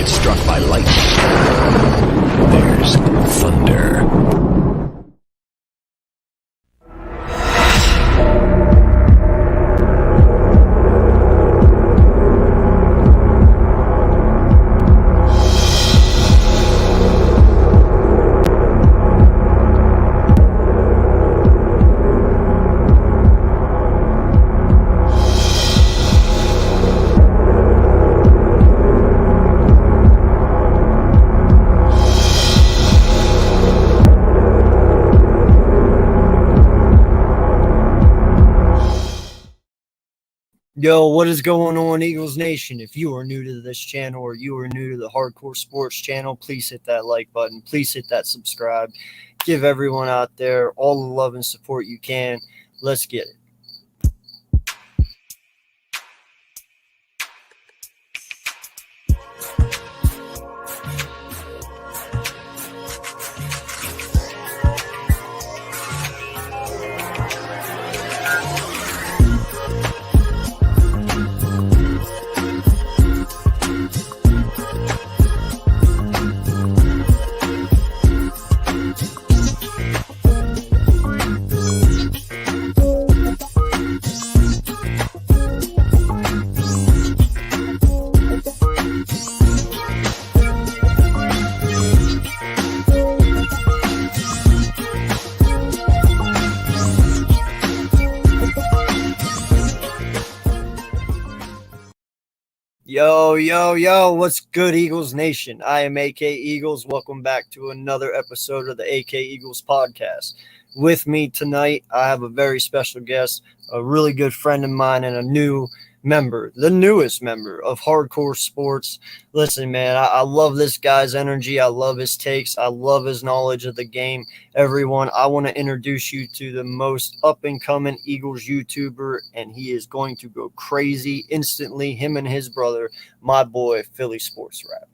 gets struck by lightning, there's thunder. Yo, what is going on, Eagles Nation? If you are new to this channel or you are new to the Hardcore Sports channel, please hit that like button. Please hit that subscribe. Give everyone out there all the love and support you can. Let's get it. Yo, what's good, Eagles Nation? I am AK Eagles. Welcome back to another episode of the AK Eagles podcast. With me tonight, I have a very special guest, a really good friend of mine, and a new member, the newest member of Hardcore Sports. Listen, man, I love this guy's energy. I love his takes. I love his knowledge of the game. Everyone, I want to introduce you to the most up-and-coming Eagles YouTuber, and he is going to go crazy instantly. Him and his brother, my boy, Philly Sports Rap.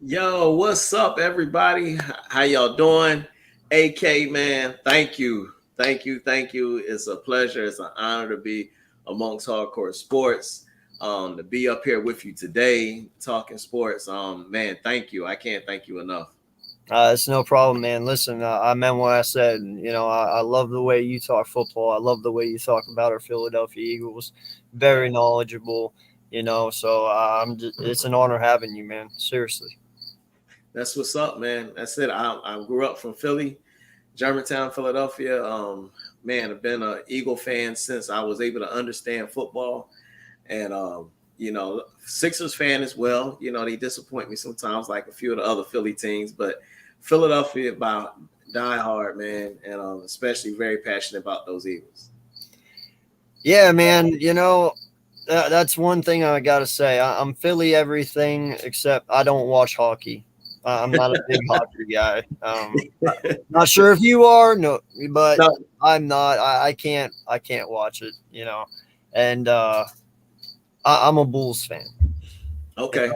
Yo, what's up, everybody? How y'all doing? AK, man, thank you. It's a pleasure. It's an honor to be amongst Hardcore Sports, to be up here with you today, talking sports. Man, thank you. I can't thank you enough. It's no problem, man. Listen, I meant what I said. You know, I love the way you talk football. I love the way you talk about our Philadelphia Eagles. Very knowledgeable, you know. So it's an honor having you, man. Seriously. That's what's up, man. That's it. I grew up from Philly, Germantown, Philadelphia. Man, I've been an Eagle fan since I was able to understand football. And, you know, Sixers fan as well. You know, they disappoint me sometimes like a few of the other Philly teams. But Philadelphia about die hard, man. And especially very passionate about those Eagles. Yeah, man. You know, that's one thing I got to say. I'm Philly everything except I don't watch hockey. I'm not a big hockey guy. Not sure if you are, but no. I'm not. I can't watch it, you know. And I'm a Bulls fan. Okay.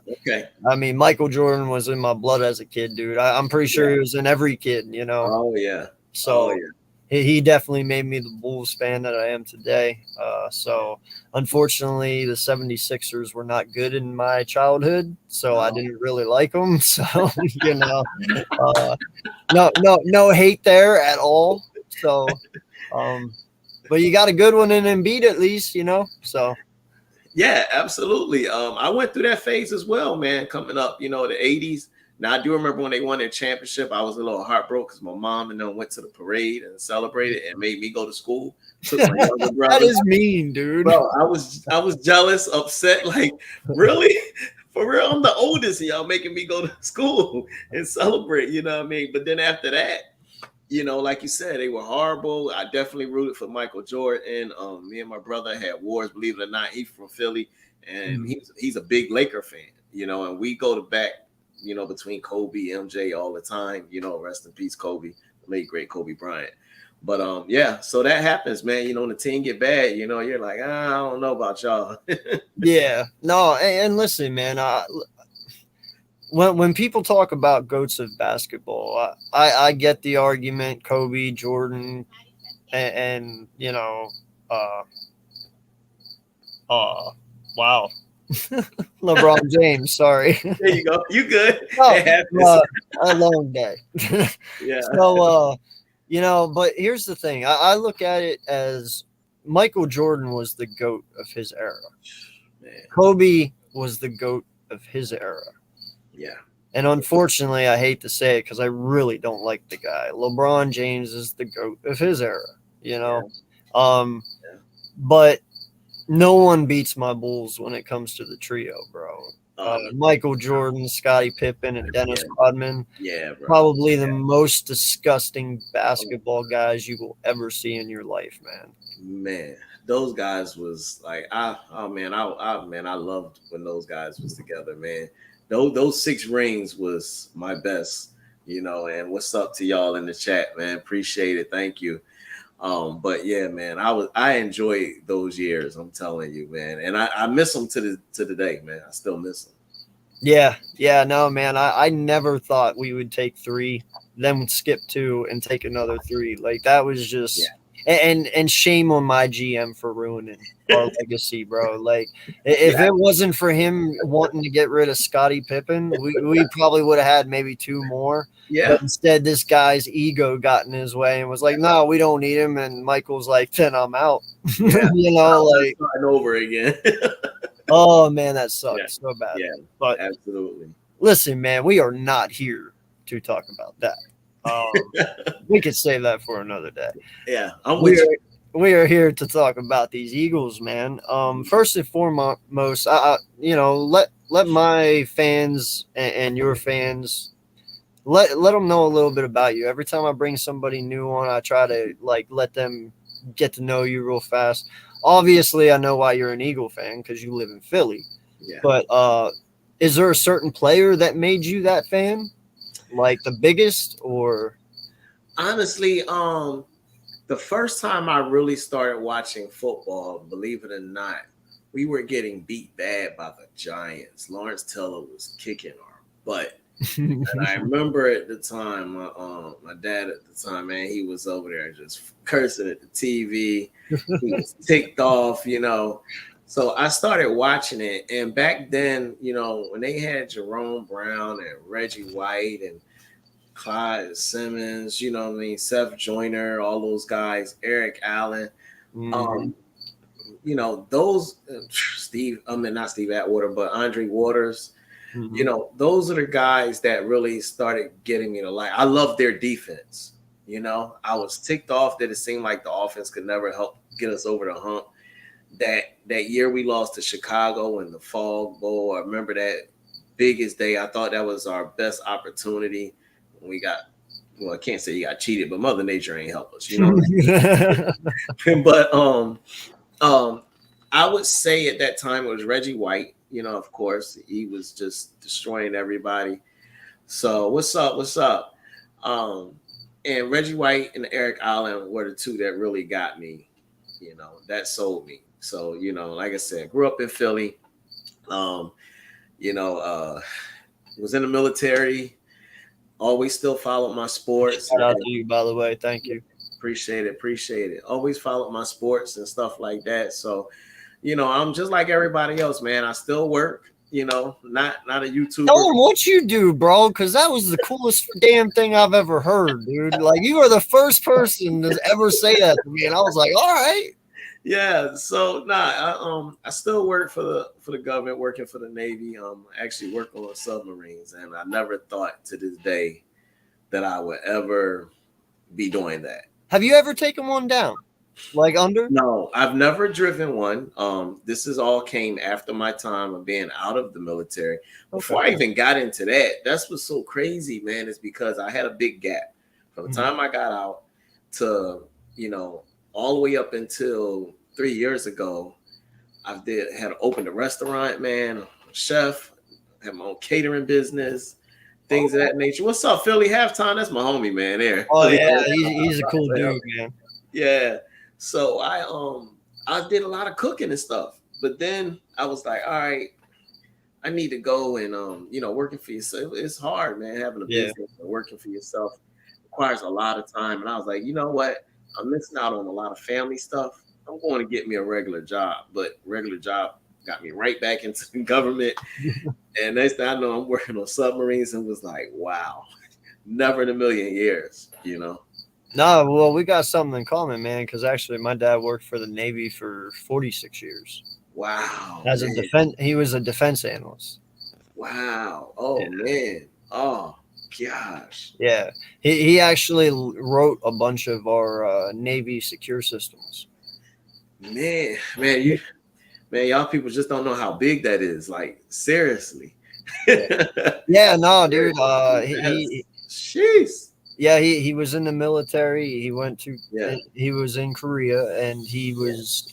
Okay. I mean, Michael Jordan was in my blood as a kid, dude. I'm pretty sure he was in every kid, you know. Oh yeah. So he definitely made me the Bulls fan that I am today. So unfortunately, the 76ers were not good in my childhood, so I didn't really like them. So, you know, no hate there at all. So, but you got a good one in Embiid at least, you know, so. Yeah, absolutely. I went through that phase as well, man, coming up, you know, the 80s. Now, I do remember when they won their championship, I was a little heartbroken because my mom and them went to the parade and celebrated and made me go to school. That is mean, dude. Bro, I was jealous, upset, like, really? For real? I'm the oldest, y'all making me go to school and celebrate, you know what I mean? But then after that, you know, like you said, they were horrible. I definitely rooted for Michael Jordan. Me and my brother had wars, believe it or not. He's from Philly, and he's a big Laker fan, you know, and we go to back, you know, between Kobe, MJ all the time, you know, rest in peace, Kobe, late great Kobe Bryant. But yeah, so that happens, man. You know, when the team get bad, you know, you're like, I don't know about y'all. Yeah, no, and listen, man, when people talk about GOATs of basketball, I get the argument, Kobe, Jordan, and you know, wow, LeBron James. Sorry. There you go. You good? Oh, It happens. a long day. Yeah. So, but here's the thing. I look at it as Michael Jordan was the GOAT of his era. Man. Kobe was the GOAT of his era. Yeah. And unfortunately, I hate to say it because I really don't like the guy. LeBron James is the GOAT of his era, Yeah. But no one beats my Bulls when it comes to the trio, bro. Michael Jordan, Scottie Pippen, and Dennis Rodman. Yeah, bro. Probably the most disgusting basketball guys you will ever see in your life, man. Man, those guys was like, I loved when those guys was together, man. Those 6 rings was my best, and what's up to y'all in the chat, man? Appreciate it. Thank you. But yeah, man, I enjoyed those years. I'm telling you, man, and I miss them to the day, man. I still miss them. Yeah, no, man. I never thought we would take 3, then skip 2, and take another 3. Like that was just, and shame on my GM for ruining our legacy, bro. Like if it wasn't for him wanting to get rid of Scottie Pippen, we probably would have had maybe 2 more. Yeah. But instead, this guy's ego got in his way and was like, "No, we don't need him." And Michael's like, "Then I'm out." Yeah. Like starting over again. Oh man, that sucks so bad. Yeah, but absolutely. Listen, man, we are not here to talk about that. We could save that for another day. Yeah, we are here to talk about these Eagles, man. First and foremost, let my fans and your fans let them know a little bit about you. Every time I bring somebody new on, I try to let them get to know you real fast. Obviously, I know why you're an Eagle fan because you live in Philly. Yeah. But is there a certain player that made you that fan? Like the biggest, or honestly, the first time I really started watching football, believe it or not, we were getting beat bad by the Giants. Lawrence Taylor was kicking our butt. And I remember at the time, my dad at the time, man, he was over there just cursing at the TV. He was ticked off, So I started watching it. And back then, when they had Jerome Brown and Reggie White and Clyde Simmons, Seth Joyner, all those guys, Eric Allen, those not Steve Atwater, but Andre Waters. Those are the guys that really started getting me to like. I love their defense. I was ticked off that it seemed like the offense could never help get us over the hump. That year we lost to Chicago in the Fog Bowl. I remember that biggest day. I thought that was our best opportunity. We got, I can't say you got cheated, but Mother Nature ain't help us, But I would say at that time it was Reggie White. Of course, he was just destroying everybody. So what's up? And Reggie White and Eric Allen were the 2 that really got me, that sold me. So, like I said, grew up in Philly, was in the military, always still followed my sports. Shout out to you, by the way. Thank you. Appreciate it. Always followed my sports and stuff like that. So, I'm just like everybody else, man. I still work, not a YouTuber. Tell them what you do, bro, because that was the coolest damn thing I've ever heard, dude. Like, you are the first person to ever say that to me, and I was like, all right. Yeah, so I still work for the government, working for the Navy. Actually work on submarines, and I never thought to this day that I would ever be doing that. Have you ever taken one down? Like under? No, I've never driven one. This is all came after my time of being out of the military. Before I even got into that, that's what's so crazy, man, is because I had a big gap from the time I got out to, all the way up until 3 years ago. I had opened a restaurant, man, a chef, had my own catering business, things of that nature. What's up, Philly Halftime? That's my homie, man. There. Oh yeah, he's a cool dude, man. Yeah. So I did a lot of cooking and stuff, but then I was like, all right, I need to go and working for yourself. It's hard, man. Having a business and working for yourself requires a lot of time. And I was like, you know what? I'm missing out on a lot of family stuff. I'm going to get me a regular job, but regular job got me right back into the government. And next thing I know, I'm working on submarines and was like, wow, never in a million years, you know. No, well, we got something in common, man. Because actually, my dad worked for the Navy for 46 years Wow. as a Man. defense. He was a defense analyst. Wow. Oh Yeah. man. Oh gosh. Yeah, he actually wrote a bunch of our Navy secure systems. Man, y'all people just don't know how big that is. Like seriously. Yeah, no, dude. Jeez. Yeah, he was in the military. He went to Yeah. he was in Korea, and he was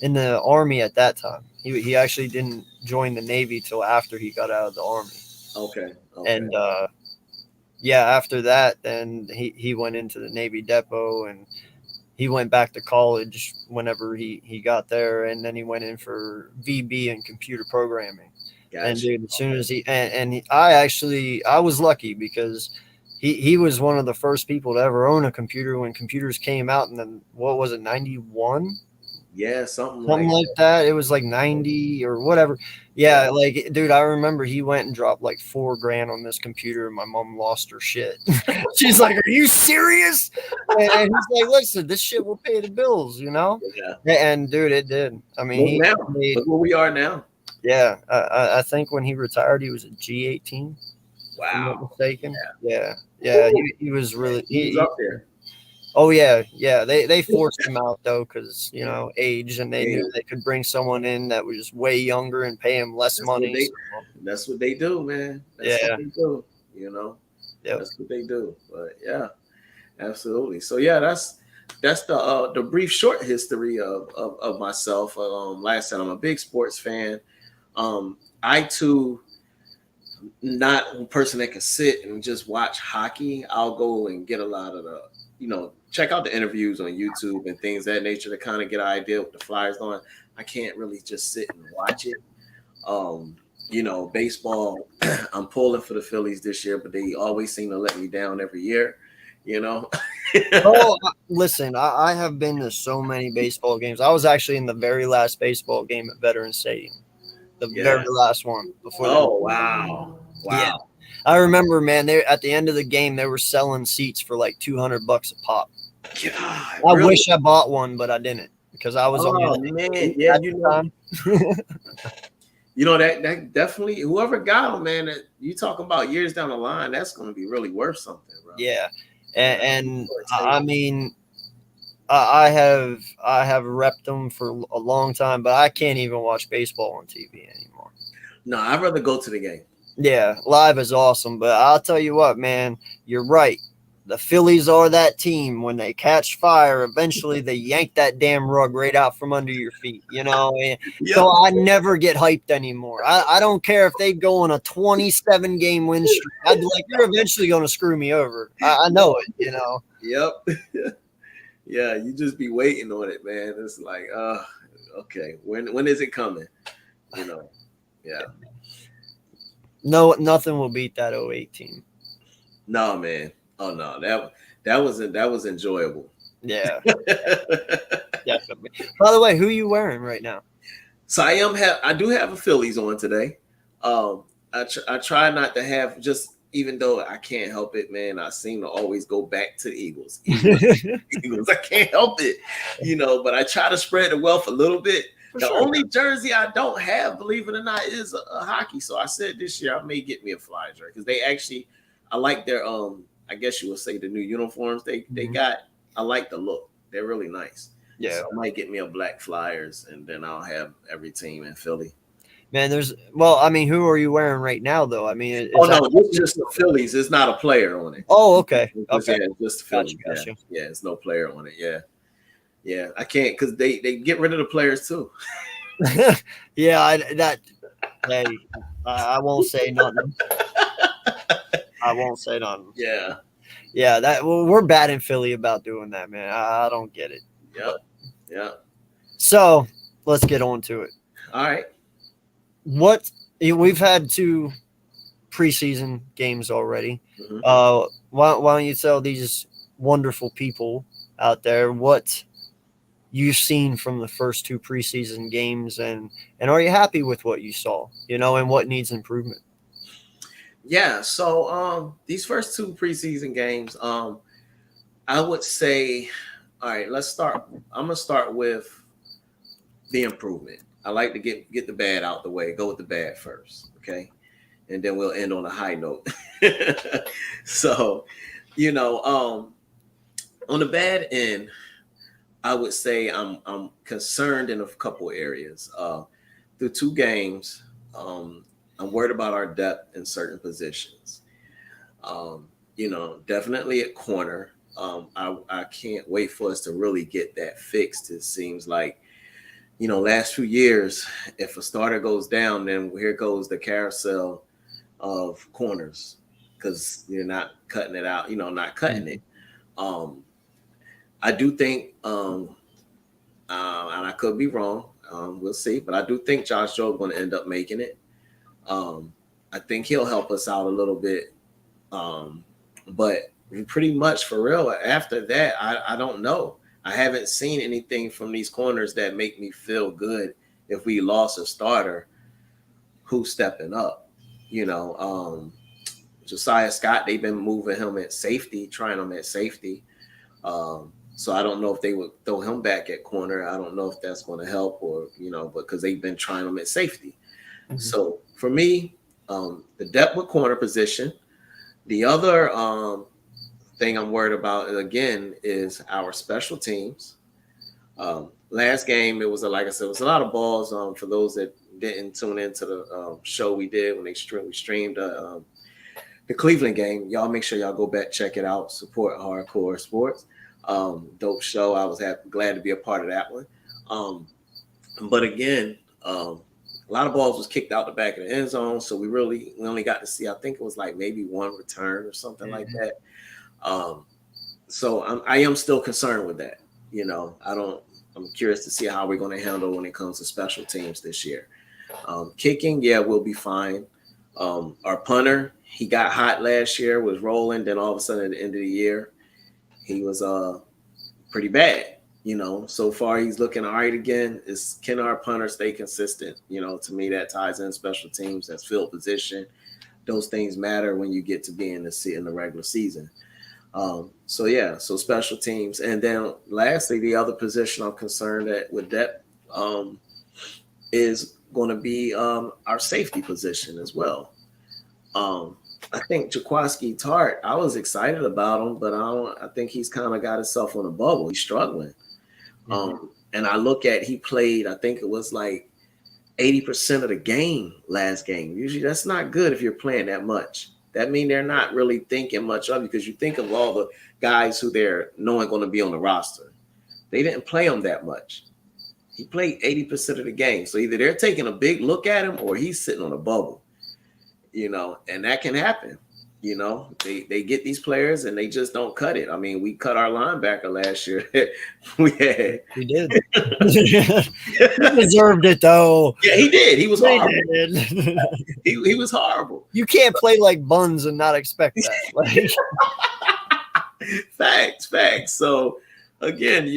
in the Army at that time. He actually didn't join the Navy till after he got out of the Army. Okay. And yeah, after that, then he went into the Navy depot, and he went back to college whenever he got there, and then he went in for VB and computer programming. Gotcha. And dude, as soon as I was lucky because he was one of the first people to ever own a computer when computers came out. And then what was it, 91? Yeah, something like that. It was like 90 or whatever. Yeah, like dude, I remember he went and dropped like $4,000 on this computer, and my mom lost her shit. She's like, "Are you serious?" And he's like, "Listen, this shit will pay the bills, you know." Yeah. And dude, it did. I mean, look where we are now. Yeah, I think when he retired, he was a G18. Wow. If I'm not mistaken. Yeah. He was really he was up there. Oh yeah. They forced him out though because age, and they knew they could bring someone in that was way younger and pay him less money. That's what they do, man. That's what they do. That's what they do. But yeah, absolutely. So yeah, that's the brief short history of myself. Like I said, I'm a big sports fan. I too, not a person that can sit and just watch hockey. I'll go and get a lot of the, check out the interviews on YouTube and things of that nature to kind of get an idea what the Flyers doing. I can't really just sit and watch it. Baseball, I'm pulling for the Phillies this year, but they always seem to let me down every year, Listen, I have been to so many baseball games. I was actually in the very last baseball game at Veterans Stadium. The very last one before. Wow! Yeah, I remember, man. They at the end of the game, they were selling seats for like $200 a pop. God, I wish I bought one, but I didn't because I was that definitely, whoever got them, man. You talking about years down the line, that's going to be really worth something, bro. Yeah, and I mean, I have repped them for a long time, but I can't even watch baseball on TV anymore. No, I'd rather go to the game. Yeah, live is awesome, but I'll tell you what, man, you're right. The Phillies are that team. When they catch fire, eventually they yank that damn rug right out from under your feet, So I never get hyped anymore. I don't care if they go on a 27-game win streak. I'd be like, you're eventually going to screw me over. I know it, Yep. Yeah, you just be waiting on it, man. It's like, okay, when is it coming? Yeah. No, nothing will beat that 08 team. No, man. Oh no, that was enjoyable. Yeah. Definitely. By the way, who are you wearing right now? So I do have a Phillies on today. I try not to have, just even though I can't help it, man, I seem to always go back to the Eagles. Eagles. I can't help it, but I try to spread the wealth a little bit. Only jersey I don't have, believe it or not, is a hockey. So I said this year I may get me a Flyers jersey because they actually, I like their I guess you would say the new uniforms they got. I like the look. They're really nice. Yeah. So I might get me a black Flyers, and then I'll have every team in Philly. Man, who are you wearing right now, though? I mean, it's just the Phillies. It's not a player on it. Oh, okay. Okay. Yeah, just the Phillies. Gotcha. Yeah, it's no player on it. Yeah. Yeah, I can't because they get rid of the players too. Yeah, I won't say nothing. I won't say nothing. Yeah. Yeah, we're bad in Philly about doing that, man. I don't get it. Yep. Yeah. So let's get on to it. All right. We've had 2 preseason games already. Mm-hmm. Why don't you tell these wonderful people out there what you've seen from the first 2 preseason games, and are you happy with what you saw, and what needs improvement? Yeah, so these first 2 preseason games, I would say, all right, let's start. I'm gonna start with the improvement. I like to get the bad out the way. Go with the bad first, okay, and then we'll end on a high note. So, on the bad end, I would say I'm concerned in a couple areas. Through 2 games, I'm worried about our depth in certain positions. Definitely at corner. I can't wait for us to really get that fixed. It seems like, last few years, if a starter goes down, then here goes the carousel of corners because you're not cutting it out, not cutting it. I do think, and I could be wrong, we'll see, but I do think Josh Jobe going to end up making it. I think he'll help us out a little bit. But pretty much for real, after that, I don't know. I haven't seen anything from these corners that make me feel good if we lost a starter who's stepping up. Josiah Scott, they've been moving him at safety, trying him at safety. So I don't know if they would throw him back at corner. I don't know if that's going to help or, because they've been trying him at safety. Mm-hmm. So for me, the depth with corner position. The other thing I'm worried about, again, is our special teams. Last game, it was, like I said, it was a lot of balls. For those that didn't tune into the show we did when we streamed the Cleveland game, y'all make sure y'all go back, check it out, support Hardcore Sports. Dope show. I was glad to be a part of that one. But again, a lot of balls was kicked out the back of the end zone, so we only got to see, I think it was like maybe 1 return or something like that. So I am still concerned with that. I'm curious to see how we're going to handle when it comes to special teams this year. Kicking, yeah, we'll be fine. Our punter, he got hot last year, was rolling, then all of a sudden at the end of the year, he was pretty bad. So far he's looking all right again. Can our punter stay consistent? To me, that ties in special teams, that's field position. Those things matter when you get to be in the regular season. So special teams. And then lastly, the other position I'm concerned with depth is going to be our safety position as well. I think Jaquiski Tart, I was excited about him, but I think he's kind of got himself on a bubble. He's struggling. Mm-hmm. And I look at, he played, I think it was like 80% of the game last game. Usually that's not good if you're playing that much. That means they're not really thinking much of you, because you think of all the guys who they're knowing going to be on the roster. They didn't play him that much. He played 80% of the game. So either they're taking a big look at him or he's sitting on a bubble, and that can happen. They get these players and they just don't cut it. I mean, we cut our linebacker last year. We did. He deserved it, though. Yeah, he did. He was horrible. He was horrible. You can't play like Buns and not expect that. Facts. So again,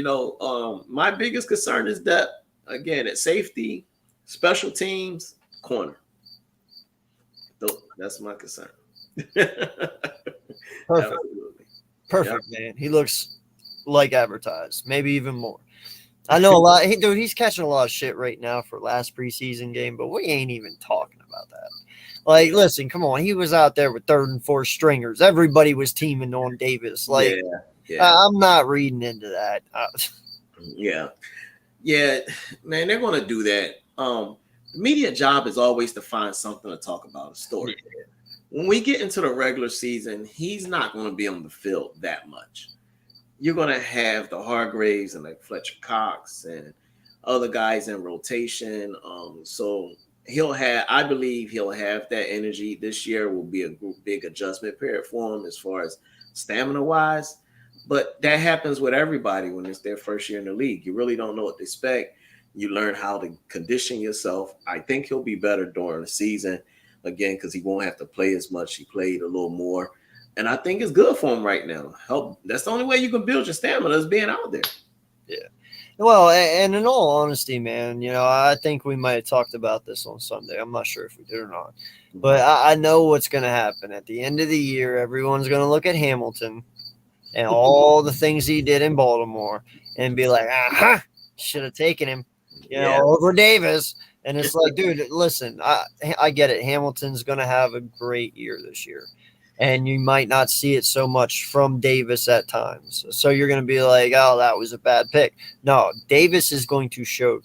my biggest concern is depth. Again, at safety, special teams, corner. That's my concern. Perfect, man. He looks like advertised, maybe even more. I know a lot. He's catching a lot of shit right now for last preseason game, but we ain't even talking about that. Like, listen, come on. He was out there with 3rd and 4th stringers. Everybody was teaming on Davis. Like, I'm not reading into that. Yeah, man, they're going to do that. The media job is always to find something to talk about, a story. Yeah. When we get into the regular season, he's not going to be on the field that much. You're going to have the Hargraves and like Fletcher Cox and other guys in rotation. So I believe he'll have that energy. This year will be a big adjustment period for him as far as stamina wise. But that happens with everybody when it's their first year in the league. You really don't know what to expect. You learn how to condition yourself. I think he'll be better during the season. Again, because he won't have to play as much. He played a little more. And I think it's good for him right now. That's the only way you can build your stamina is being out there. Yeah. Well, and in all honesty, man, I think we might have talked about this on Sunday. I'm not sure if we did or not, but I know what's going to happen at the end of the year. Everyone's going to look at Hamilton and all the things he did in Baltimore and be like, should have taken him, over Davis. And it's like, dude, listen, I get it. Hamilton's going to have a great year this year. And you might not see it so much from Davis at times. So you're going to be like, oh, that was a bad pick. No, Davis is going to show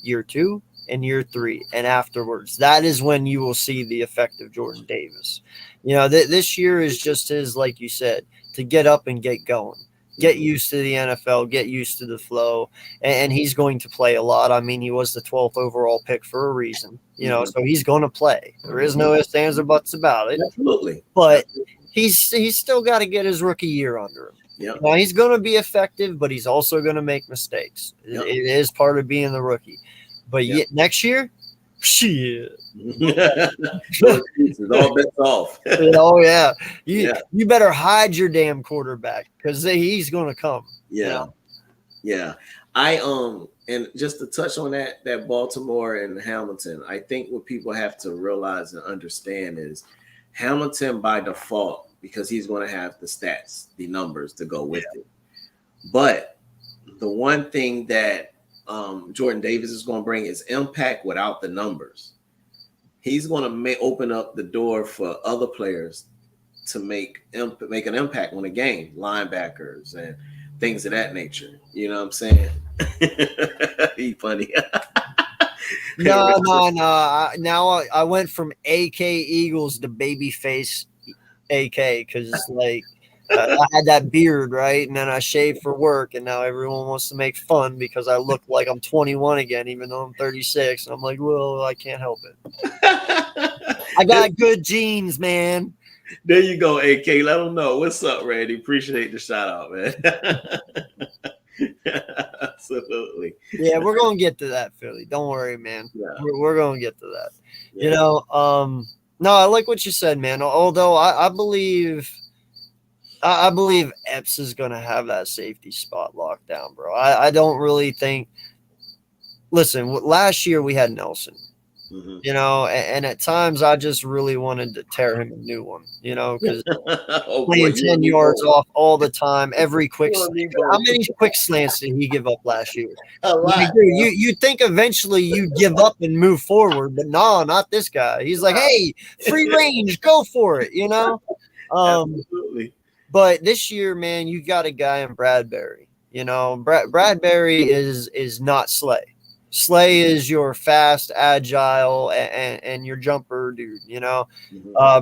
year 2 and year 3. And afterwards, that is when you will see the effect of Jordan Davis. This year is just his, like you said, to get up and get going. Get used to the NFL, get used to the flow, and he's going to play a lot. I mean, he was the 12th overall pick for a reason, so he's going to play. There is no ifs, ands, or buts about it. Absolutely. But he's still got to get his rookie year under him. Yep. Now, he's going to be effective, but he's also going to make mistakes. Yep. It is part of being the rookie. But next year, shit. It's all bets off. Oh yeah. You better hide your damn quarterback because he's going to come. Yeah. And just to touch on that Baltimore and Hamilton, I think what people have to realize and understand is Hamilton by default, because he's going to have the stats, the numbers to go with it. But the one thing that Jordan Davis is going to bring is impact without the numbers. He's going to open up the door for other players to make an impact on the game, linebackers and things of that nature. You know what I'm saying? He's funny. No. Now I went from AK Eagles to babyface AK because I had that beard, right? And then I shaved for work, and now everyone wants to make fun because I look like I'm 21 again, even though I'm 36. And I'm like, well, I can't help it. I got good genes, man. There you go, AK. Let them know. What's up, Randy? Appreciate the shout out, man. Absolutely. Yeah, we're going to get to that, Philly. Don't worry, man. Yeah. We're going to get to that. Yeah. No, I like what you said, man. Although I believe Epps is going to have that safety spot locked down, bro. I don't really think – listen, last year we had Nelson, and at times I just really wanted to tear him a new one, because playing 10 yards off all the time, every quick slant. How many quick slants did he give up last year? A lot. You think eventually you give up and move forward, but no, not this guy. He's like, hey, free range, go for it, Absolutely. But this year, man, you got a guy in Bradbury. Bradbury is not Slay. Slay is your fast, agile, and your jumper dude.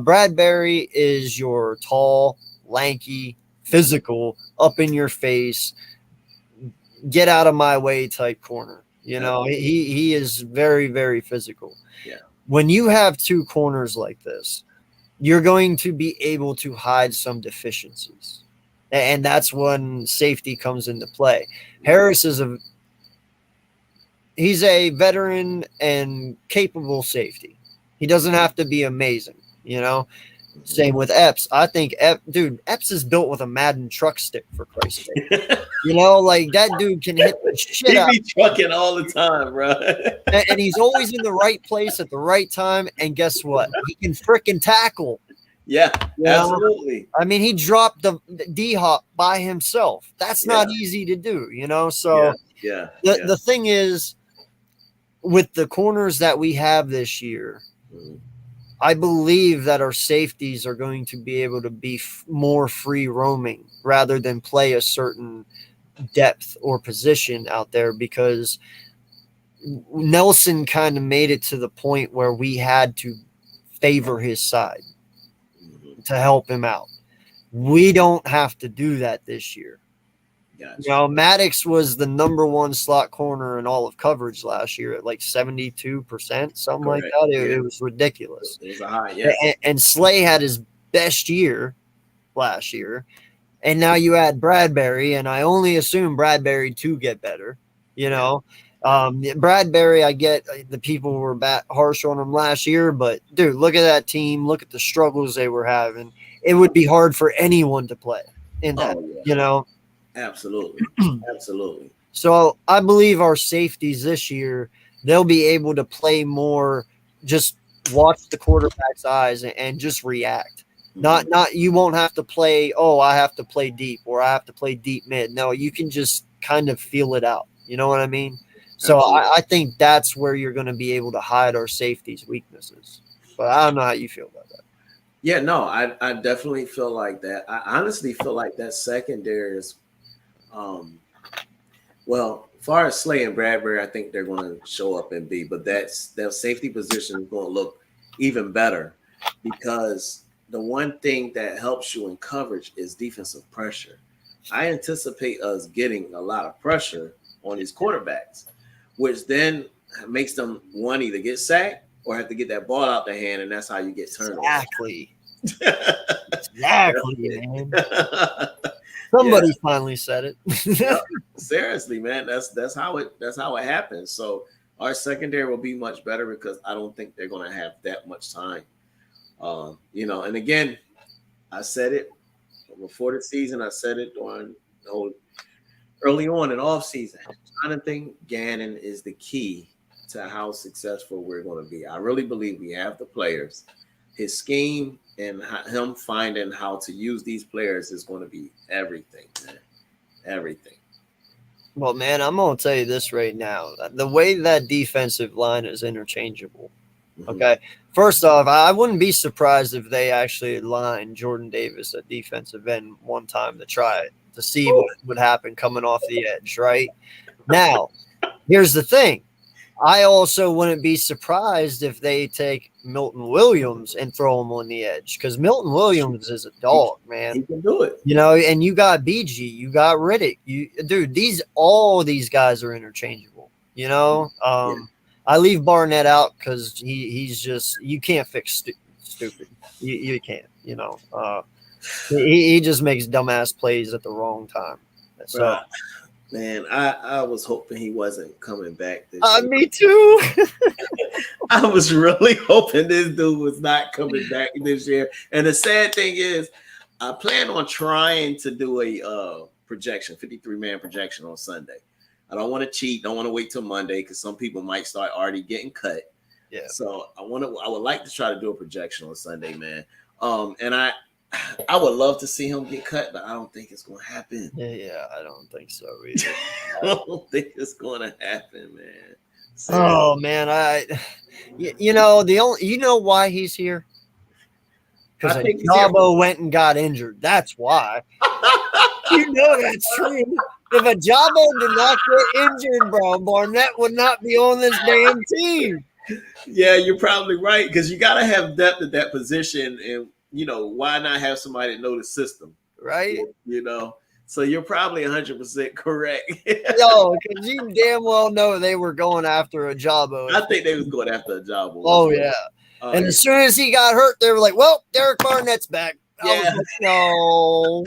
Bradbury is your tall, lanky, physical, up in your face, get out of my way type corner. He is very, very physical. Yeah. When you have two corners like this, you're going to be able to hide some deficiencies. And that's when safety comes into play. Harris he's a veteran and capable safety. He doesn't have to be amazing, Same with Epps. I think Epps is built with a Madden truck stick, for Christ's sake. That dude can hit the shit out. He be trucking all the time, bro. And he's always in the right place at the right time. And guess what? He can freaking tackle. Yeah, absolutely. I mean, he dropped the D-Hop by himself. That's not easy to do, So the thing is, with the corners that we have this year, I believe that our safeties are going to be able to be more free roaming rather than play a certain depth or position out there, because Nelson kind of made it to the point where we had to favor his side to help him out. We don't have to do that this year. Gotcha. Maddox was the number one slot corner in all of coverage last year at 72%, something like that. It was ridiculous. It was a high, and Slay had his best year last year, and now you add Bradbury, and I only assume Bradbury to get better. Bradbury, I get the people were harsh on him last year, but dude, look at that team. Look at the struggles they were having. It would be hard for anyone to play in that, Absolutely. Absolutely. So I believe our safeties this year, they'll be able to play more, just watch the quarterback's eyes and just react. Not you won't have to play, oh, I have to play deep or I have to play deep mid. No, you can just kind of feel it out. You know what I mean? So I think that's where you're going to be able to hide our safeties' weaknesses. But I don't know how you feel about that. Yeah, no, I definitely feel like that. I honestly feel like that secondary is, well, as far as Slay and Bradbury, I think they're going to show up and be, but their safety position is going to look even better because the one thing that helps you in coverage is defensive pressure. I anticipate us getting a lot of pressure on these quarterbacks, which then makes them either get sacked or have to get that ball out their hand, and that's how you get turned. Exactly. Exactly, man. Somebody finally said it. Yeah, seriously, man. That's how it happens. So our secondary will be much better because I don't think they're going to have that much time. And again, I said it before the season. I said it during early on in off season. Jonathan Gannon is the key to how successful we're going to be. I really believe we have the players. His scheme and him finding how to use these players is going to be everything, man. Everything. Well, man, I'm going to tell you this right now. The way that defensive line is interchangeable. Okay. First off, I wouldn't be surprised if they actually lined Jordan Davis at defensive end one time to try it, to see what would happen coming off the edge, right? Now, here's the thing. I also wouldn't be surprised if they take Milton Williams and throw him on the edge because Milton Williams is a dog, man. He can do it. And you got BG, you got Riddick. All these guys are interchangeable, I leave Barnett out because he's just, you can't fix stupid. You can't, he just makes dumbass plays at the wrong time. So, man, I was hoping he wasn't coming back this year. Me too. I was really hoping this dude was not coming back this year. And the sad thing is, I plan on trying to do a projection, 53-man projection on Sunday. I don't want to cheat. Don't want to wait till Monday because some people might start already getting cut. Yeah. So I would like to try to do a projection on Sunday, man. And I would love to see him get cut, but I don't think it's going to happen. Yeah, I don't think so either. I don't think it's going to happen, man. Oh man, why he's here? Because Ajabo went and got injured. That's why. That's true. If Ajabo did not get injured, bro, Barnett would not be on this damn team. Yeah, you're probably right because you got to have depth at that position, and why not have somebody that know the system, right? So you're probably 100% correct. Yo, because you damn well know they were going after Ajabo. I think they was going after Ajabo. Oh yeah, and as soon as he got hurt, they were like, "Well, Derek Barnett's back." Yeah. No.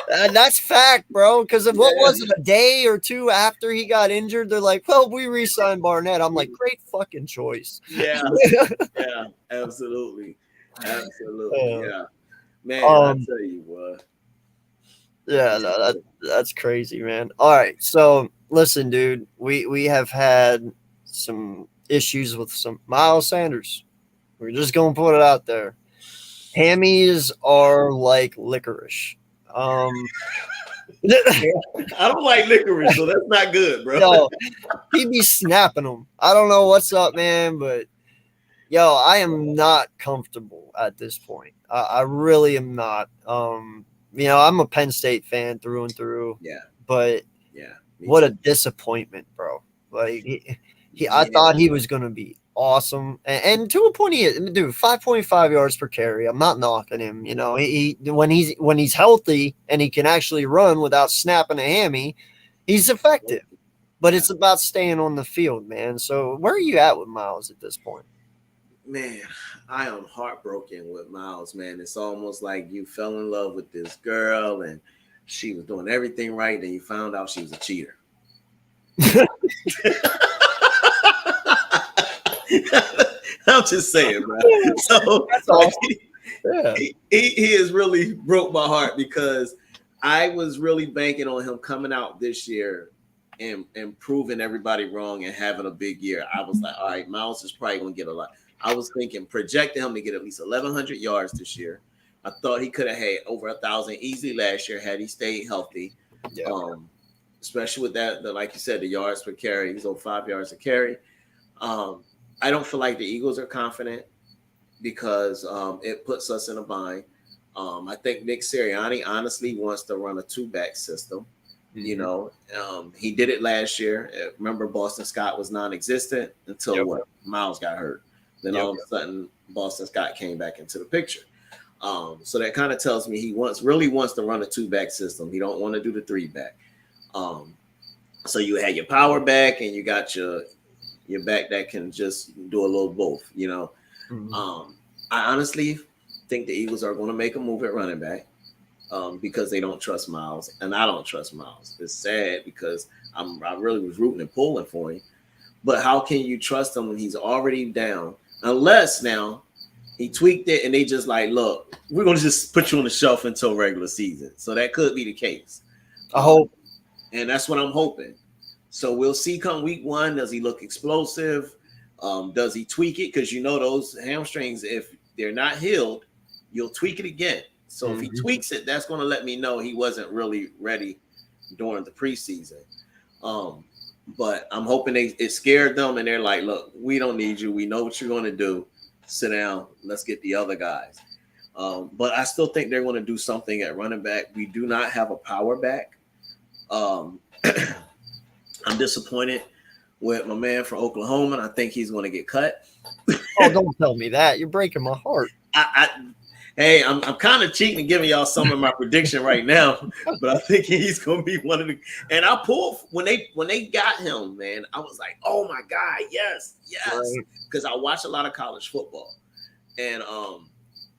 That's fact, bro. Because what was it, a day or two after he got injured? They're like, "Well, we re-signed Barnett." I'm like, "Great fucking choice." Yeah, yeah, absolutely. Yeah, man. I tell you what. Yeah, no, that's crazy, man. All right, so listen, dude, we have had some issues with some Miles Sanders. We're just gonna put it out there. Hammies are like licorice. I don't like licorice, so that's not good, bro. Yo, he be snapping them. I don't know what's up, man, but I am not comfortable at this point. I really am not. I'm a Penn State fan through and through. Yeah. But what a disappointment, bro. Like I thought he was gonna be awesome, and to a point he is. Dude, 5.5 yards per carry. I'm not knocking him. He when he's healthy and he can actually run without snapping a hammy, he's effective. But it's about staying on the field, man. So where are you at with Miles at this point? Man, I am heartbroken with Miles, man. It's almost like you fell in love with this girl and she was doing everything right, and you found out she was a cheater. I'm just saying, bro. So that's awesome. he has really broke my heart because I was really banking on him coming out this year and proving everybody wrong and having a big year. I was like, all right, Miles is probably going to get a lot. I was projecting him to get at least 1,100 yards this year. I thought he could have had over 1,000 easily last year had he stayed healthy. Yeah. Especially with that, like you said, the yards per carry. He's over 5 yards a carry. I don't feel like the Eagles are confident because it puts us in a bind. I think Nick Sirianni honestly wants to run a two-back system. You know, he did it last year. Remember, Boston Scott was non-existent until Miles got hurt. Then all of a sudden, Boston Scott came back into the picture. So that kind of tells me he really wants to run a two-back system. He don't want to do the three-back. So you had your power back and you got your back that can just do a little both. You know, I honestly think the Eagles are going to make a move at running back. Because they don't trust Miles, and I don't trust Miles. It's sad because I really was rooting and pulling for him. But how can you trust him when he's already down? Unless now he tweaked it and they just like, look, we're going to just put you on the shelf until regular season. So that could be the case. I hope. And that's what I'm hoping. So we'll see come week 1. Does he look explosive? Does he tweak it? Because you know those hamstrings, if they're not healed, you'll tweak it again. So if he tweaks it, that's going to let me know he wasn't really ready during the preseason. But I'm hoping it scared them and they're like, look, we don't need you. We know what you're going to do. Sit down. Let's get the other guys. But I still think they're going to do something at running back. We do not have a power back. I'm disappointed with my man from Oklahoma. And I think he's going to get cut. Oh, don't tell me that. You're breaking my heart. Hey, I'm kind of cheating and giving y'all some of my prediction right now, but I think he's going to be one of the. And I pulled when they got him, man. I was like, oh my God, yes, because I watch a lot of college football, and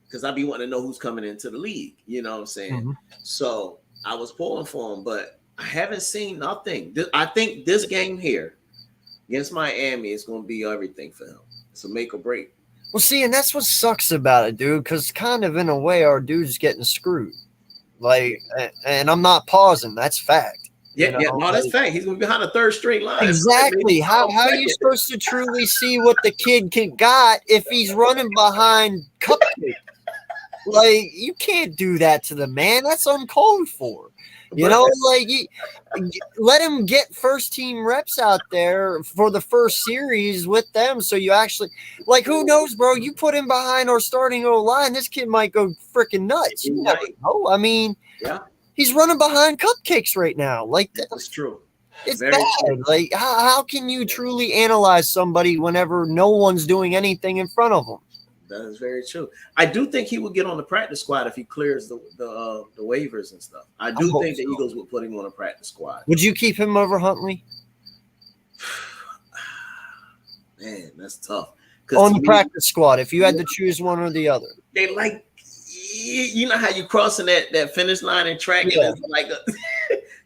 because I be wanting to know who's coming into the league. You know what I'm saying? So I was pulling for him, but I haven't seen nothing. I think this game here against Miami is going to be everything for him. It's a make or break. Well, see, and that's what sucks about it, dude, because kind of in a way our dude's getting screwed. Like, and I'm not pausing. That's fact. Yeah, no, that's fact. He's going to be behind a third string line. Exactly. How are you supposed to truly see what the kid got if he's running behind Cupcake? Like, you can't do that to the man. That's uncalled for. You know, like, let him get first team reps out there for the first series with them. So you actually, like, who knows, bro? You put him behind our starting O-line, this kid might go freaking nuts. You never know. I mean, he's running behind Cupcakes right now. Like, that's true. It's very bad. True. Like, how can you truly analyze somebody whenever no one's doing anything in front of them? That is very true. I do think he would get on the practice squad if he clears the waivers and stuff. I do think the Eagles would put him on a practice squad. Would you keep him over Huntley? Man, that's tough. On the practice squad, if you had to choose one or the other. They like, you know how you crossing that finish line and track it like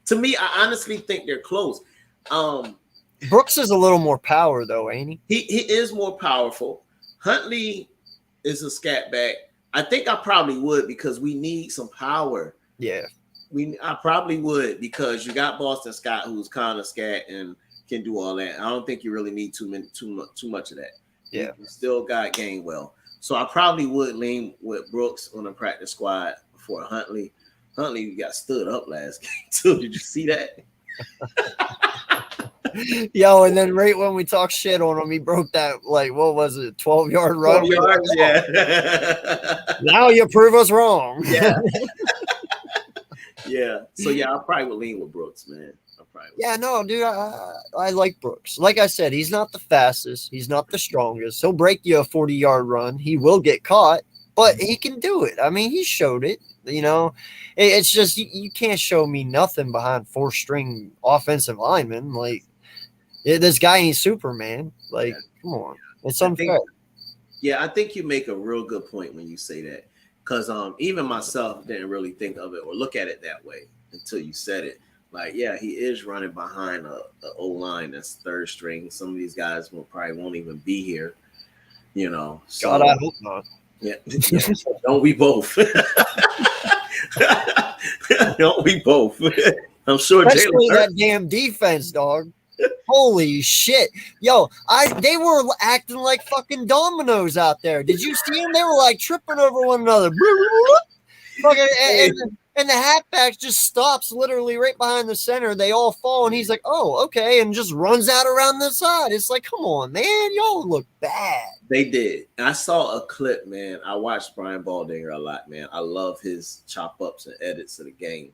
to me, I honestly think they're close. Brooks is a little more power though, ain't he? He is more powerful. Huntley is a scat back. I think I probably would because we need some power. Yeah. I probably would because you got Boston Scott who's kind of scat and can do all that. I don't think you really need too much of that. Yeah. You still got Gainwell. So I probably would lean with Brooks on the practice squad for Huntley. Huntley got stood up last game too. Did you see that? Yo, and then right when we talked shit on him, he broke that, like, what was it, 12-yard run? 12 yards, yeah. Now you prove us wrong. Yeah. Yeah. So, yeah, I probably would lean with Brooks, man. Yeah, no, dude, I like Brooks. Like I said, he's not the fastest. He's not the strongest. He'll break you a 40-yard run. He will get caught, but he can do it. I mean, he showed it. You know, it's just you can't show me nothing behind 4-string offensive linemen. Like, this guy ain't Superman. Like, come on. It's unfair. I think you make a real good point when you say that. Because even myself didn't really think of it or look at it that way until you said it. Like, yeah, he is running behind a O-line that's third string. Some of these guys probably won't even be here, you know. So, God, I hope not. Yeah, don't we both? Don't we both? I'm sure Especially Jalen. that damn defense, dog. Holy shit. Yo, they were acting like fucking dominoes out there. Did you see them? They were like tripping over one another. Fucking, and the halfback just stops literally right behind the center. They all fall, and he's like, oh, okay, and just runs out around the side. It's like, come on, man. Y'all look bad. They did. I saw a clip, man. I watched Brian Baldinger a lot, man. I love his chop ups and edits of the game.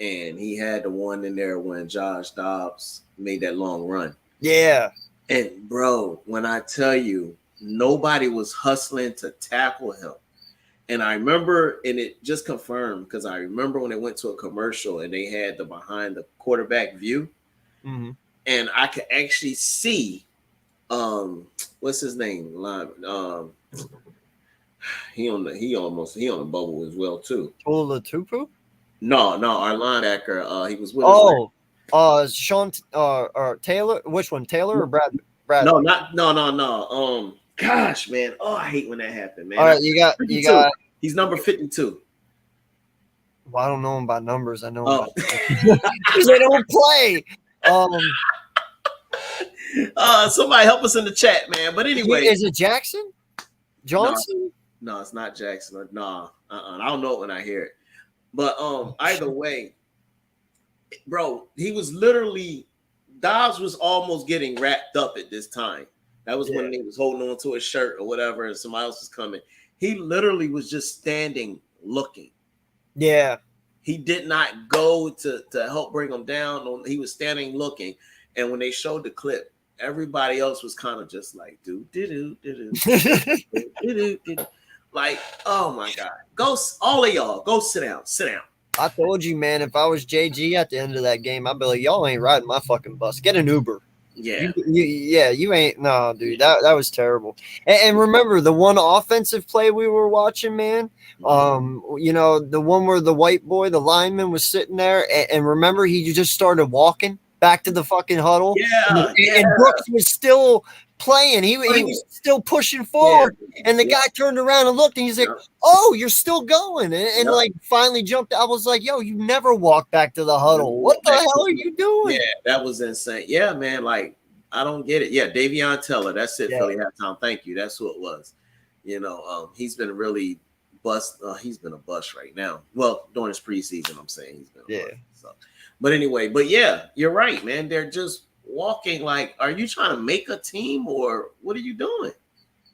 And he had the one in there when Josh Dobbs made that long run. Yeah. And bro, when I tell you, nobody was hustling to tackle him. And I remember, and it just confirmed, because I remember when they went to a commercial and they had the behind the quarterback view. Mm-hmm. And I could actually see what's his name? He on the bubble as well, too. Olatupu? No, our linebacker. He was with us. Sean or Taylor. Which one, Taylor or Brad? No. Gosh, man. Oh, I hate when that happened, man. All right, you got. He's number 52. Well, I don't know him by numbers. I know him because they don't play. Somebody help us in the chat, man. But anyway, is it Jackson? Johnson? No, it's not Jackson. No, I don't know it when I hear it. But either way, bro, he was literally Dobbs was almost getting wrapped up at this time. That was when he was holding on to his shirt or whatever, and somebody else was coming. He literally was just standing looking. Yeah. He did not go to help bring him down. He was standing looking. And when they showed the clip, everybody else was kind of just like, like, oh my God. Go, all of y'all, go sit down. I told you, man, if I was JG at the end of that game, I'd be like, y'all ain't riding my fucking bus. Get an Uber. Yeah. You ain't. No, dude, that was terrible. And remember the one offensive play we were watching, man. The one where the white boy, the lineman, was sitting there, and remember he just started walking back to the fucking huddle. Yeah. And Brooks was still playing. He was still pushing forward, and the guy turned around and looked, and he's like, "Oh, you're still going!" And like finally jumped. I was like, "Yo, you never walk back to the huddle. What the hell are you doing?" Yeah, that was insane. Yeah, man. Like I don't get it. Yeah, Davion Teller. That's it. Yeah. Philly halftime. Thank you. That's who it was. He's been really bust. He's been a bust right now. Well, during his preseason, I'm saying he's been a bust. So, but anyway, yeah, you're right, man. They're just walking like, are you trying to make a team or what are you doing?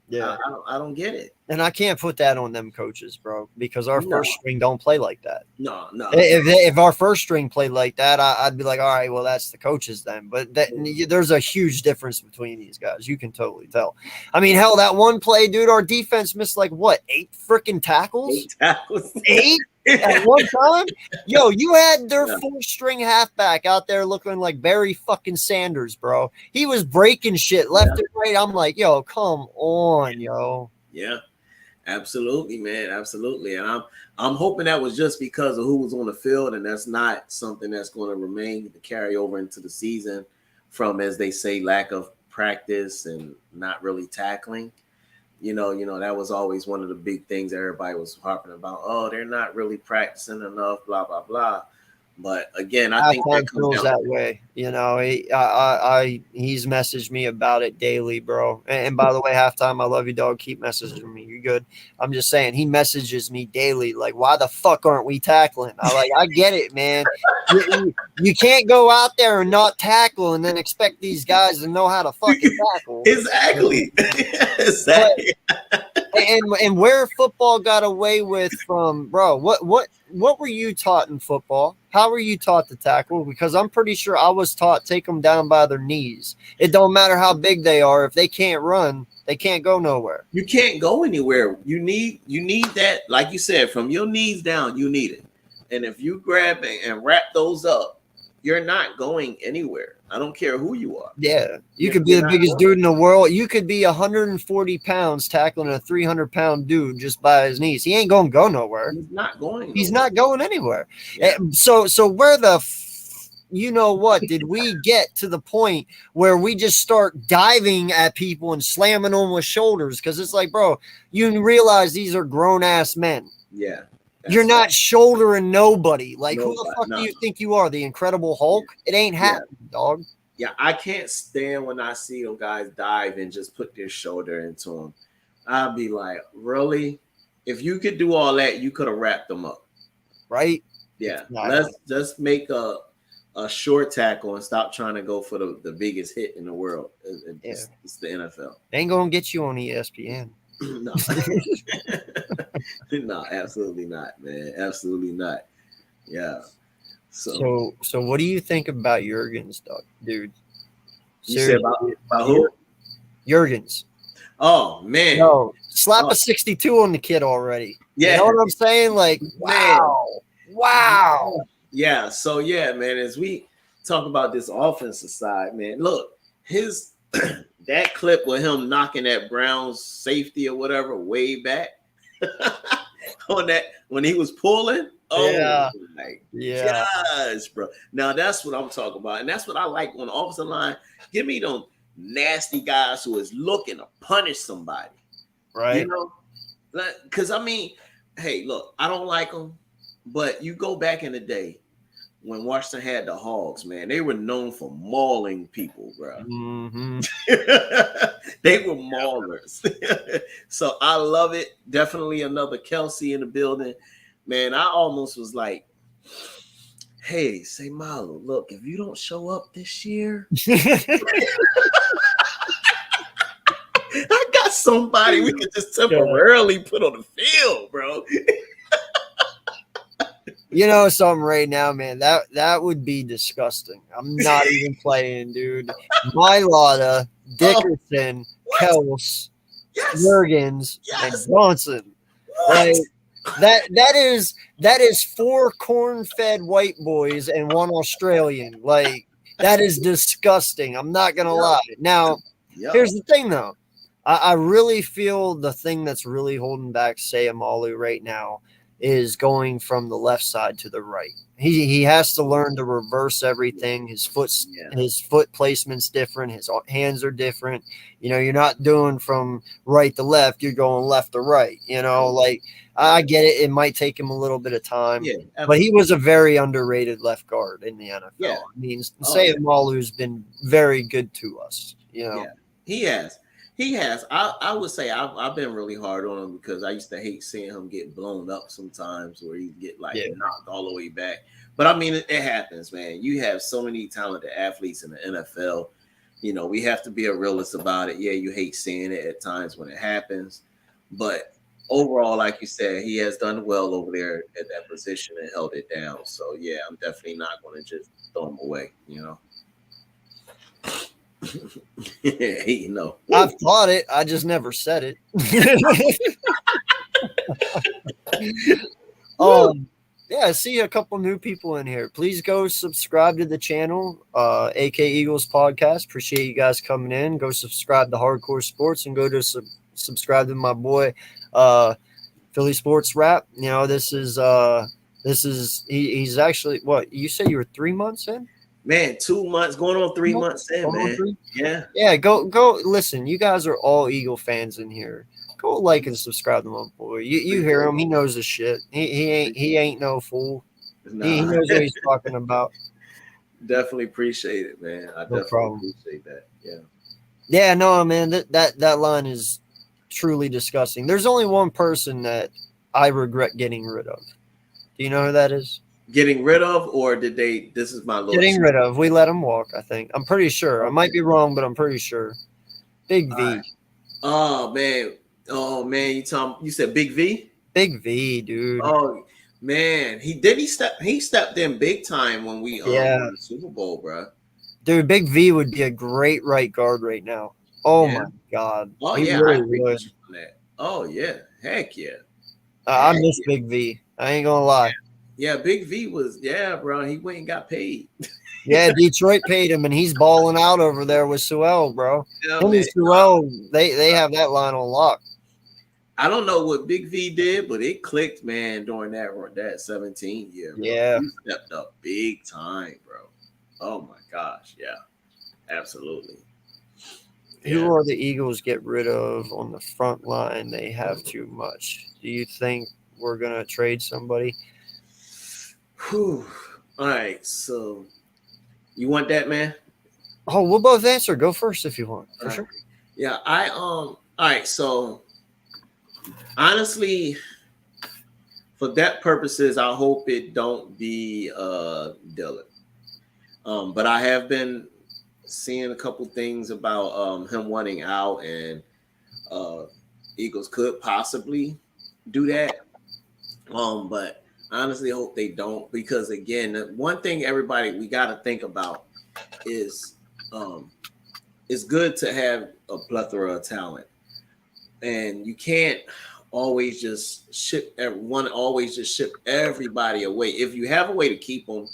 Yeah, I don't get it. And I can't put that on them coaches, bro, because our first string don't play like that. No. If our first string played like that, I'd be like, all right, well, that's the coaches then. But there's a huge difference between these guys. You can totally tell. I mean, hell, that one play, dude, our defense missed like what, 8 freaking tackles? 8 tackles. 8 at one time? Yo, you had their full string halfback out there looking like Barry fucking Sanders, bro. He was breaking shit left and right. I'm like, yo, come on, yo. Yeah. Absolutely, man. Absolutely. And I'm hoping that was just because of who was on the field, and that's not something that's going to remain to carry over into the season from, as they say, lack of practice and not really tackling. That was always one of the big things everybody was harping about. Oh, they're not really practicing enough, blah, blah, blah. But again, I think that feels that way. He's messaged me about it daily, bro. And by the way, halftime, I love you, dog. Keep messaging me. You're good. I'm just saying, he messages me daily. Like, why the fuck aren't we tackling? I get it, man. You can't go out there and not tackle and then expect these guys to know how to fucking tackle. Exactly. And where football got away with from, bro, what were you taught in football? How were you taught to tackle? Because I'm pretty sure I was taught take them down by their knees. It don't matter how big they are. If they can't run, they can't go nowhere. You can't go anywhere. You need that, like you said, from your knees down, you need it. And if you grab and wrap those up, you're not going anywhere. I don't care who you are. Yeah. You could be the biggest dude in the world. You could be 140 pounds tackling a 300-pound dude just by his knees. He ain't going to go nowhere. He's not going. He's not going anywhere. Yeah. So where the did we get to the point where we just start diving at people and slamming them with shoulders? Because it's like, bro, you realize these are grown-ass men. Yeah. You're not shouldering nobody. Like, who the fuck no. do you think you are? The Incredible Hulk? It ain't happening, dog. Yeah, I can't stand when I see them guys dive and just put their shoulder into them. I'll be like, really? If you could do all that, you could have wrapped them up. Right? Yeah. Let's just make a short tackle and stop trying to go for the biggest hit in the world. It's the NFL. They ain't gonna get you on ESPN. No. No, absolutely not, man. Absolutely not. Yeah. So what do you think about Jurgens, dude? You said about who? Jurgens. Oh man. No, slap a 62 on the kid already. Yeah. You know what I'm saying? Like, wow. Wow. Yeah. So yeah, man, as we talk about this offensive side, man, look, his that clip with him knocking that Browns safety or whatever way back on that when he was pulling. Oh my gosh, bro. Now that's what I'm talking about. And that's what I like on the offensive line. Give me them nasty guys who is looking to punish somebody. Right. You know? Because I mean, hey, look, I don't like them, but you go back in the day when Washington had the Hogs, man, they were known for mauling people, bro. Mm-hmm. They were maulers. So I love it. Definitely another Kelsey in the building. Man, I almost was like, hey, say Malo, look, if you don't show up this year, I got somebody we could just temporarily put on the field, bro. You know something right now, man, that would be disgusting. I'm not even playing, dude. Mailata, Dickerson, Kels, Jurgens, and Johnson. Like that is 4 corn-fed white boys and 1 Australian. Like, that is disgusting. I'm not gonna lie. Now, here's the thing though. I really feel the thing that's really holding back Sayamalu right now is going from the left side to the right. He has to learn to reverse everything. His foot placement's different. His hands are different. You know, you're not doing from right to left. You're going left to right. You know, like, I get it. It might take him a little bit of time. But he was a very underrated left guard in the NFL. Yeah. I mean, Sayamalu's been very good to us. You know, he has. He has. I would say I've been really hard on him because I used to hate seeing him get blown up sometimes where he get knocked all the way back. But I mean, it happens, man. You have so many talented athletes in the NFL. You know, we have to be a realist about it. Yeah, you hate seeing it at times when it happens. But overall, like you said, he has done well over there at that position and held it down. So, yeah, I'm definitely not going to just throw him away, you know. You know, I've thought it. I just never said it. I see a couple new people in here. Please go subscribe to the channel, AK Eagles Podcast. Appreciate you guys coming in. Go subscribe to Hardcore Sports and go to subscribe to my boy, Philly Sports Rap. You know, he's actually, what, you say you were 3 months in? Man, 2 months, going on 3 months in, man. Yeah. Go listen. You guys are all Eagle fans in here. Go like and subscribe to my boy. You hear him? He knows his shit. He ain't no fool. Nah. He knows what he's talking about. Definitely appreciate it, man. I definitely appreciate that. Yeah. Yeah, no, man. That line is truly disgusting. There's only one person that I regret getting rid of. Do you know who that is? Getting rid of, or did they? This is my little. Getting rid of. We let him walk. I think. I'm pretty sure. I might be wrong, but I'm pretty sure. Big V. Right. Oh man. You said Big V. Big V, dude. Oh man, he stepped in big time when we won the Super Bowl, bro. Dude, Big V would be a great right guard right now. Oh my God. Oh he yeah, really I agree with you on that. Oh yeah, heck yeah. I miss Big V. I ain't gonna lie. Yeah, Big V was, bro. He went and got paid. Yeah, Detroit paid him, and he's balling out over there with Sewell, bro. Sewell, they have that line on lock. I don't know what Big V did, but it clicked, man, during that 17 year. Bro. Yeah. He stepped up big time, bro. Oh my gosh, yeah. Absolutely. Who are the Eagles get rid of on the front line? They have too much. Do you think we're gonna trade somebody. Whew. All right, so you want that, man? Oh, we'll both answer. Go first if you want, for sure. Yeah, all right, so honestly, for that purposes, I hope it don't be Dillard. But I have been seeing a couple things about him wanting out, and Eagles could possibly do that. But I honestly hope they don't, because again, one thing everybody we got to think about is it's good to have a plethora of talent, and you can't always just ship everybody away. If you have a way to keep them,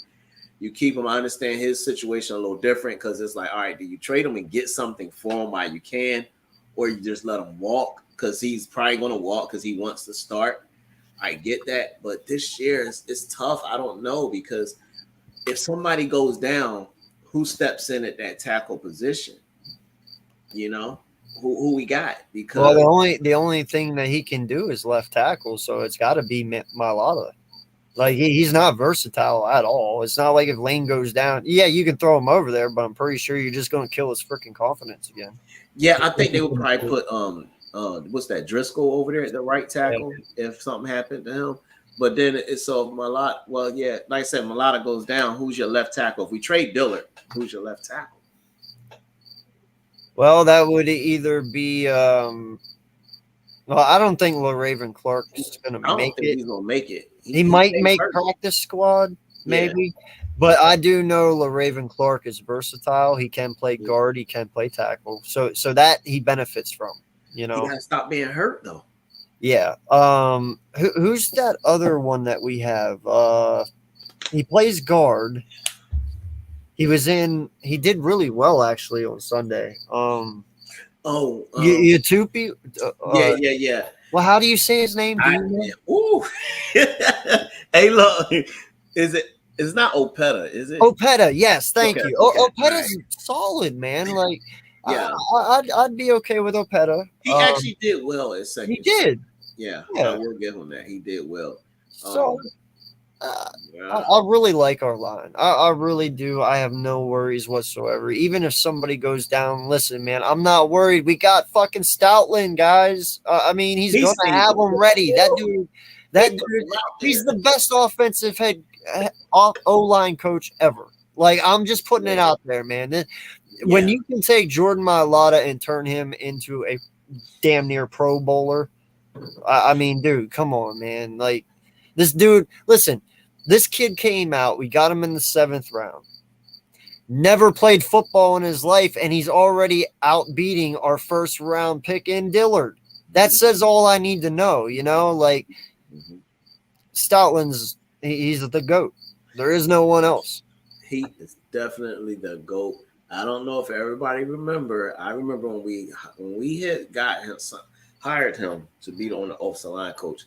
you keep him. I understand his situation a little different, because it's like, all right, do you trade him and get something for him while you can, or you just let him walk because he's probably going to walk because he wants to start? I get that, but this year it's tough. I don't know, because if somebody goes down, who steps in at that tackle position? You know, who we got? Because the only thing that he can do is left tackle, so it's got to be Mailata. Like, he's not versatile at all. It's not like if Lane goes down, yeah, you can throw him over there, but I'm pretty sure you're just going to kill his freaking confidence again. Yeah, I think they would probably put what's that, Driscoll over there at the right tackle if something happened to him. But then it's so Mailata. Well, yeah, like I said, Mailata goes down. Who's your left tackle? If we trade Dillard, who's your left tackle? Well, that would either be. Well, I don't think LaRaven Clark's going to make it. He's going to make it. He might make practice squad, maybe. Yeah. But I do know LaRaven Clark is versatile. He can play guard. He can play tackle. So that he benefits from. You know, he got to stop being hurt though. Yeah. Who's that other one that we have? He plays guard. He did really well actually on Sunday. Yatupi. Yeah. Well, how do you say his name? Hey, look, it's not Opeta, is it? Opeta, yes, thank you. Opeta's solid, man. Like, yeah, I'd be okay with Opeta. He actually did well at second. He did. Yeah, I will give him that. He did well. So, I really like our line. I really do. I have no worries whatsoever. Even if somebody goes down, listen, man, I'm not worried. We got fucking Stoutland, guys. I mean, he's going to have them ready. That dude, he's the best offensive head O-line coach ever. Like, I'm just putting it out there, man. When you can take Jordan Mailata and turn him into a damn near Pro Bowler, I mean, dude, come on, man. Like, this dude, listen, this kid came out. We got him in the 7th round. Never played football in his life, and he's already outbeating our 1st round pick in Dillard. That says all I need to know, you know? Like, Stoutland's, he's the GOAT. There is no one else. He is definitely the GOAT. I don't know if everybody remember. I remember when we had hired him to be on the offensive line coach.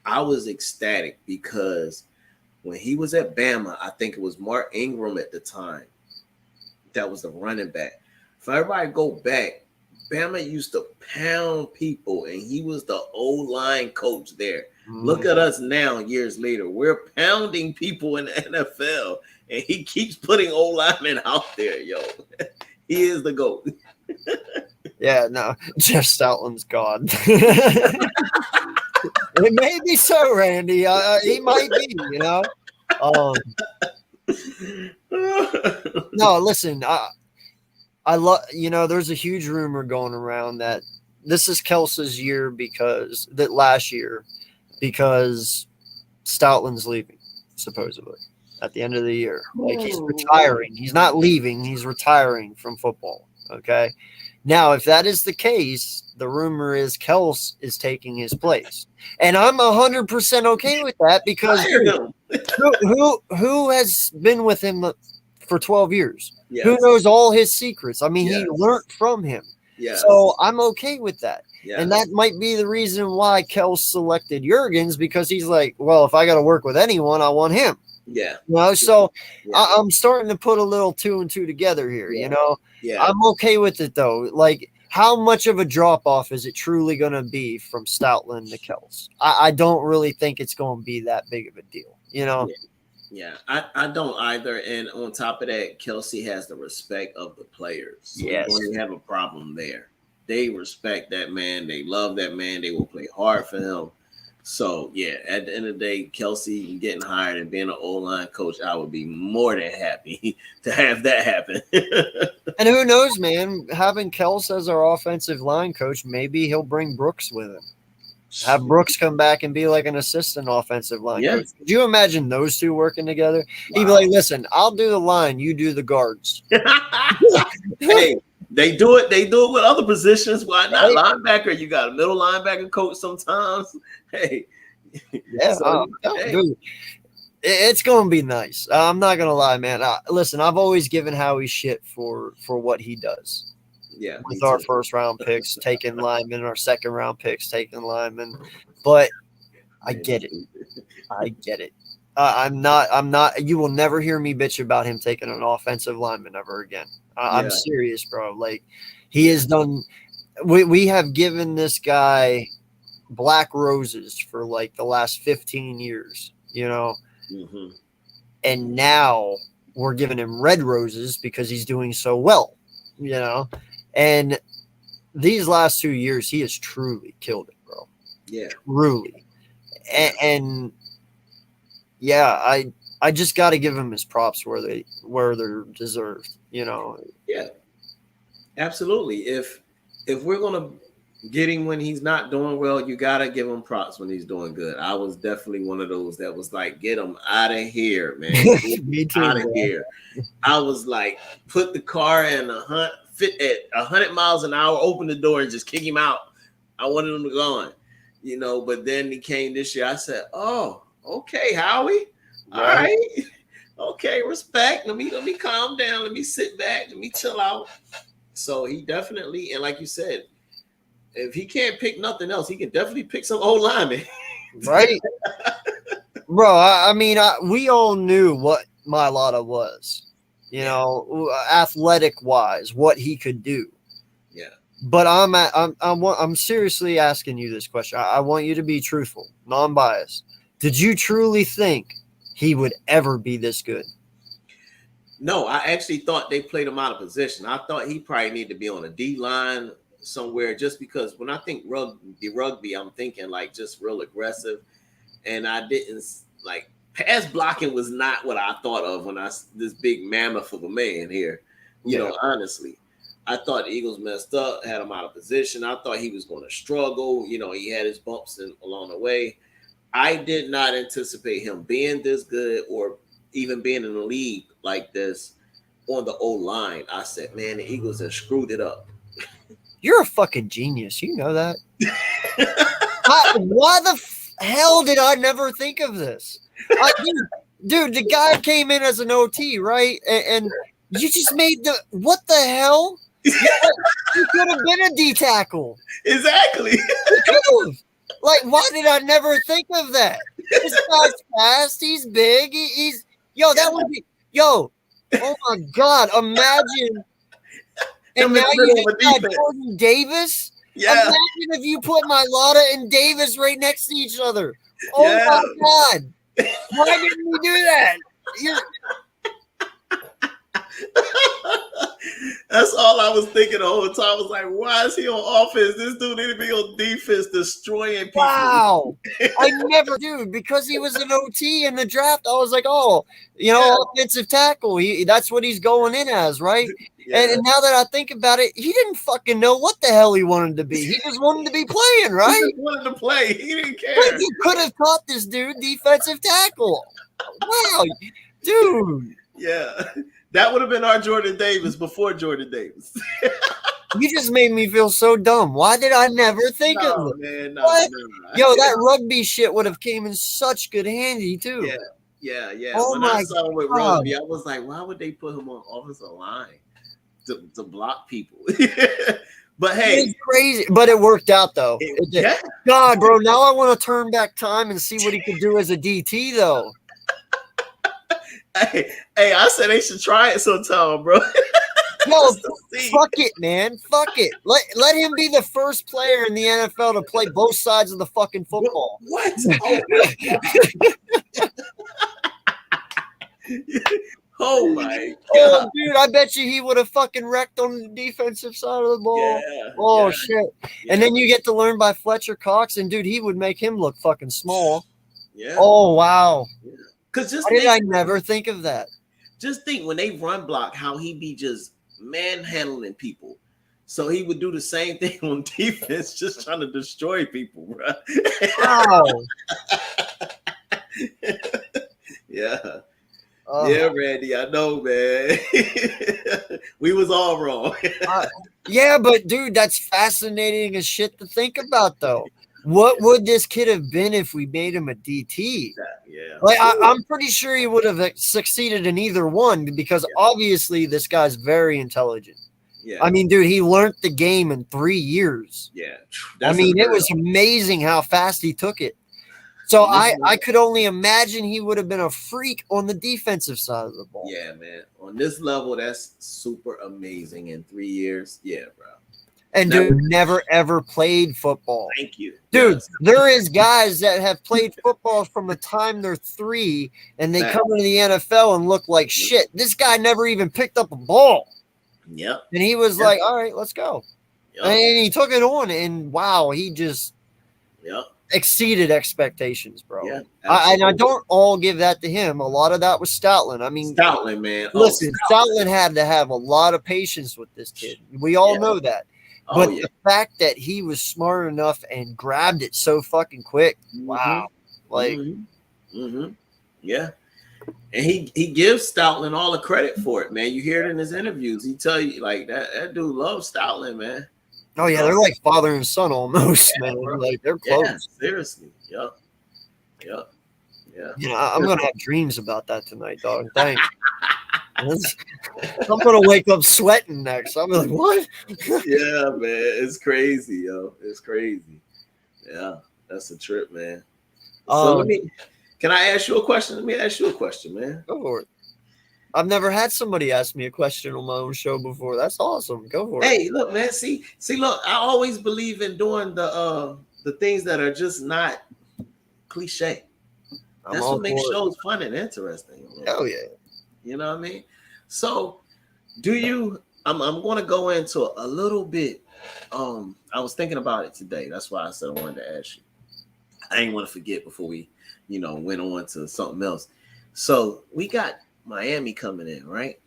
I was ecstatic because when he was at Bama, I think it was Mark Ingram at the time. That was the running back. For everybody go back, Bama used to pound people, and he was the O-line coach there. Look at us now, years later. We're pounding people in the NFL, and he keeps putting O-linemen out there, yo. He is the GOAT. Yeah, no, Jeff Stoutland's God. It may be so, Randy. He might be, you know. No, listen. I love. You know, there's a huge rumor going around that this is Kelce's year because Stoutland's leaving, supposedly at the end of the year. Like, he's retiring. He's not leaving. He's retiring from football. Okay. Now, if that is the case, the rumor is Kels is taking his place. And I'm 100% okay with that, because who has been with him for 12 years? Yes. Who knows all his secrets? I mean, he learned from him. Yes. So I'm okay with that. Yes. And that might be the reason why Kels selected Jurgens, because he's like, well, if I got to work with anyone, I want him. Yeah. You know, so I'm starting to put a little 2 and 2 together here, you know. Yeah. I'm okay with it, though. Like, how much of a drop off is it truly going to be from Stoutland to Kels? I don't really think it's going to be that big of a deal, you know? Yeah, I don't either. And on top of that, Kelsey has the respect of the players. So Yes. you don't have a problem there. They respect that man. They love that man. They will play hard for him. So, yeah, at the end of the day, Kelsey getting hired and being an O-line coach, I would be more than happy to have that happen. And who knows, man, having Kels as our offensive line coach, maybe he'll bring Brooks with him. Have Brooks come back and be like an assistant offensive line coach. Could you imagine those two working together? Wow. He'd be like, listen, I'll do the line, you do the guards. Hey, they do it. They do it with other positions. Why not linebacker? You got a middle linebacker coach sometimes. Hey, yeah, so, dude, it's gonna be nice. I'm not gonna lie, man. Listen, I've always given Howie shit for what he does. Yeah, with our first round picks, taking linemen, our second round picks, taking linemen, but I get it. I get it. I'm not. You will never hear me bitch about him taking an offensive lineman ever again. I'm serious, bro. Like he has done. We have given this guy black roses for like the last 15 years, you know, and now we're giving him red roses because he's doing so well, you know. And these last 2 years, he has truly killed it, bro. Yeah, truly. And yeah, I just got to give him his props where they're deserved, you know. Yeah, absolutely. If we're gonna get him when he's not doing well, you gotta give him props when he's doing good. I was definitely one of those that was like, get him out of here, man. Me too. Out of here. I was like, put the car in fit at 100 miles an hour, open the door and just kick him out. I wanted him to go on, you know. But then he came this year. I said, "Oh, okay, Howie, all right, okay, respect. Let me calm down. Let me sit back. Let me chill out." So he definitely, and like you said, if he can't pick nothing else, he can definitely pick some old lineman. Right. Bro, I mean, we all knew what Mailata was, you know, athletic wise, what he could do. Yeah. But I'm seriously asking you this question. I want you to be truthful, non-biased. Did you truly think he would ever be this good? No, I actually thought they played him out of position. I thought he probably needed to be on a D line somewhere, just because when I think rugby, I'm thinking like just real aggressive, and I didn't like pass blocking was not what I thought of when this big mammoth of a man here. You know, honestly, I thought the Eagles messed up, had him out of position. I thought he was going to struggle. You know, he had his bumps along the way. I did not anticipate him being this good or even being in the league like this on the O-line. I said, man, the Eagles have screwed it up. You're a fucking genius. You know that. Why the hell did I never think of this? Dude, the guy came in as an OT, right? And you just made what the hell? You could have been a D tackle. Exactly. You could have. Like, why did I never think of that? This guy's fast. He's big. That would be, oh my God, imagine. And now you got Jordan Davis. Yeah. Imagine if you put Mailata and Davis right next to each other. Oh my God. Why didn't we do that? That's all I was thinking the whole time. I was like, why is he on offense? This dude need to be on defense, destroying people. Wow. I never do, because he was an OT in the draft. I was like, offensive tackle. That's what he's going in as, right? Yeah. And now that I think about it, he didn't fucking know what the hell he wanted to be. He just wanted to be playing, right? He just wanted to play. He didn't care. Like, you could have taught this dude defensive tackle. Wow, dude. Yeah. That would have been our Jordan Davis before Jordan Davis. You just made me feel so dumb. Why did I never think of it? Man, what? No. That rugby shit would have came in such good handy too. Yeah. Oh when I saw him with rugby, I was like, why would they put him on offensive line to block people? But hey, it's crazy. But it worked out though. God, bro. Now I want to turn back time and see what he could do as a DT though. Hey, I said they should try it sometime, bro. No, Just to see. fuck it, man. Fuck it. Let him be the first player in the NFL to play both sides of the fucking football. What? Oh my God. Oh my Oh, God. dude, I bet you he would have fucking wrecked on the defensive side of the ball. Yeah. Oh, yeah, shit. yeah. And then you get to learn by Fletcher Cox, and dude, he would make him look fucking small. Yeah. Oh, wow. Because Why did I never think of that? just think when they run block, how he be just manhandling people. So he would do the same thing on defense, just trying to destroy people, bro. Wow. Yeah. Oh. Yeah, Randy, I know, man. We was all wrong. Yeah, but dude, that's fascinating as shit to think about, though. What would this kid have been if we made him a DT? Yeah. Like, I'm pretty sure he would have succeeded in either one because obviously this guy's very intelligent. Yeah. I mean, dude, he learned the game in 3 years. Yeah. I mean, it was amazing how fast he took it. So I could only imagine he would have been a freak on the defensive side of the ball. Yeah, man. On this level, that's super amazing in 3 years. Yeah, bro. And dude, never ever played football. Thank you. Dude, Yes. there is guys that have played football from the time they're 3 and they Right. come into the NFL and look like shit. This guy never even picked up a ball. Yep. And he was like, all right, let's go. Yep. And he took it on, and wow, he just Yep. exceeded expectations, bro. Yeah. And I don't all give that to him. A lot of that was Stoutland. I mean, Stoutland, man. listen, Stoutland had to have a lot of patience with this kid. We all know that. But the fact that he was smart enough and grabbed it so fucking quick, wow. Like, yeah. And he gives Stoutland all the credit for it, man. You hear it in his interviews. He tell you like that dude loves Stoutland, man. oh yeah, they're like father and son almost, man. bro. Like they're close. Yeah, seriously. Yep. Yep. Yeah. You know, I'm gonna have dreams about that tonight, dog. Thanks. I'm gonna wake up sweating next. I'm like, what? Yeah, man. It's crazy, yo. It's crazy. Yeah, that's a trip, man. So can I ask you a question? Let me ask you a question, man. Go for it. I've never had somebody ask me a question on my own show before. That's awesome. Go for it. Hey, look, man. See, look, I always believe in doing the things that are just not cliche. That's what makes shows fun and interesting. Man. Hell yeah. You know what I mean? So do you I'm going to go into a little bit. I was thinking about it today. That's why I said I wanted to ask you. I didn't want to forget before we, went on to something else. So we got Miami coming in, right?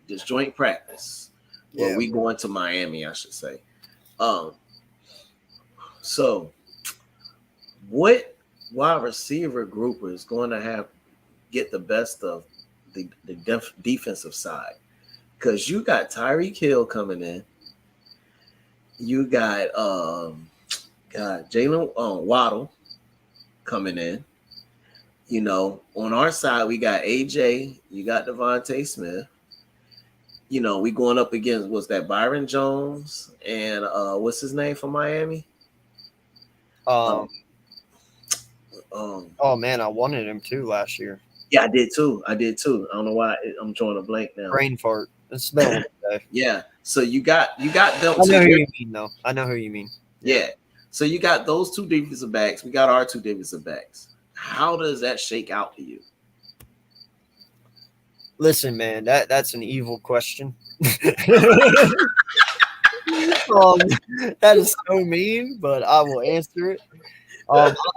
Just joint practice. Yeah. Well, we going to Miami, I should say. So what wide receiver group is going to get the best of the defensive side? Because you got Tyreek Hill coming in. You got Jalen Waddle coming in. On our side, we got AJ, you got Devontae Smith. We going up against, what's that, Byron Jones and what's his name from Miami? Oh man, I wanted him too last year. Yeah, I did too. I don't know why I'm drawing a blank now. Brain fart. It's been today. Yeah. So you got them. I know who you mean, though. I know who you mean. Yeah. So you got those two defensive backs. We got our two defensive backs. How does that shake out to you? Listen, man, that's an evil question. That is so mean, but I will answer it.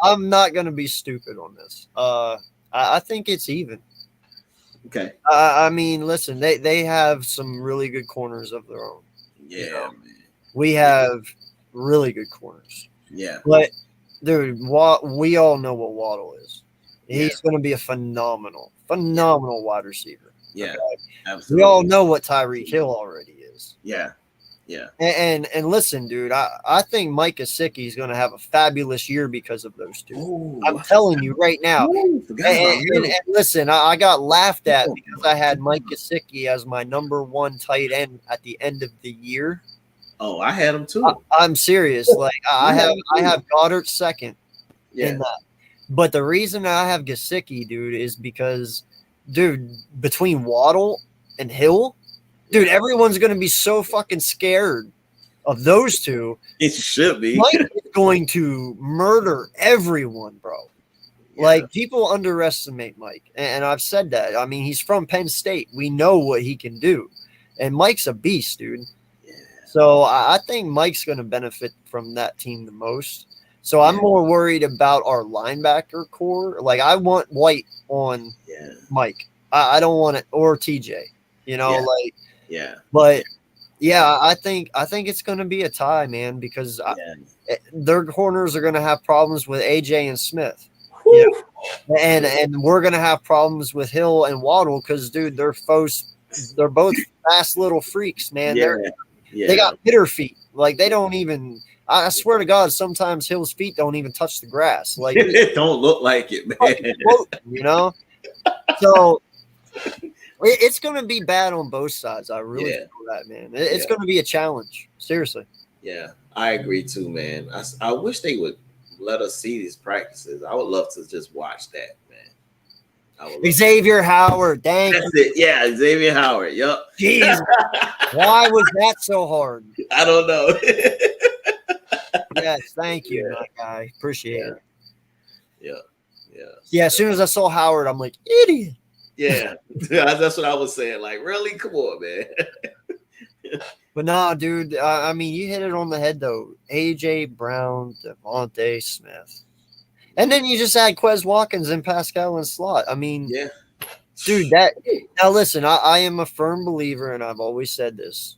I'm not going to be stupid on this. I think it's even. Okay. I mean, listen, they have some really good corners of their own. Yeah, man. We have really good corners. Yeah. But, dude, we all know what Waddle is. He's going to be a phenomenal wide receiver. Yeah, okay? Absolutely. We all know what Tyreek Hill already is. Yeah. Yeah. And listen, dude, I think Mike Gesicki is going to have a fabulous year because of those two. Ooh. I'm telling you right now. Ooh, And listen, I got laughed at because I had Mike Gesicki as my number 1 tight end at the end of the year. Oh, I had him too. I'm serious. Like I have Goddard second in that. But the reason I have Gesicki, dude, is because, dude, between Waddle and Hill, dude, everyone's going to be so fucking scared of those two. It should be. Mike is going to murder everyone, bro. Yeah. Like, people underestimate Mike, and I've said that. I mean, he's from Penn State. We know what he can do, and Mike's a beast, dude. Yeah. So I think Mike's going to benefit from that team the most. So I'm more worried about our linebacker core. Like, I want White on Mike. I don't want it, or TJ. You know, but yeah, I think it's going to be a tie, man, because their corners are going to have problems with AJ and Smith. You know? And we're going to have problems with Hill and Waddle because, dude, they're both fast little freaks, man. They got hitter feet. Like, they don't even – I swear to God, sometimes Hill's feet don't even touch the grass. Like, it don't look like it, man. You know? So it's going to be bad on both sides. I really feel that, man. It's going to be a challenge. Seriously. Yeah, I agree too, man. I wish they would let us see these practices. I would love to just watch that, man. Xavier Howard. Dang. That's it. Yeah, Xavier Howard. Yup. Jeez. Why was that so hard? I don't know. Yes, thank you, my guy. Appreciate it. Yeah. As soon as I saw Howard, I'm like, idiot. Yeah, that's what I was saying. Like, really? Come on, man. But nah, dude. I mean, you hit it on the head, though. AJ Brown, Devontae Smith. And then you just add Quez Watkins and Pascal in slot. I mean, dude, now listen, I am a firm believer, and I've always said this.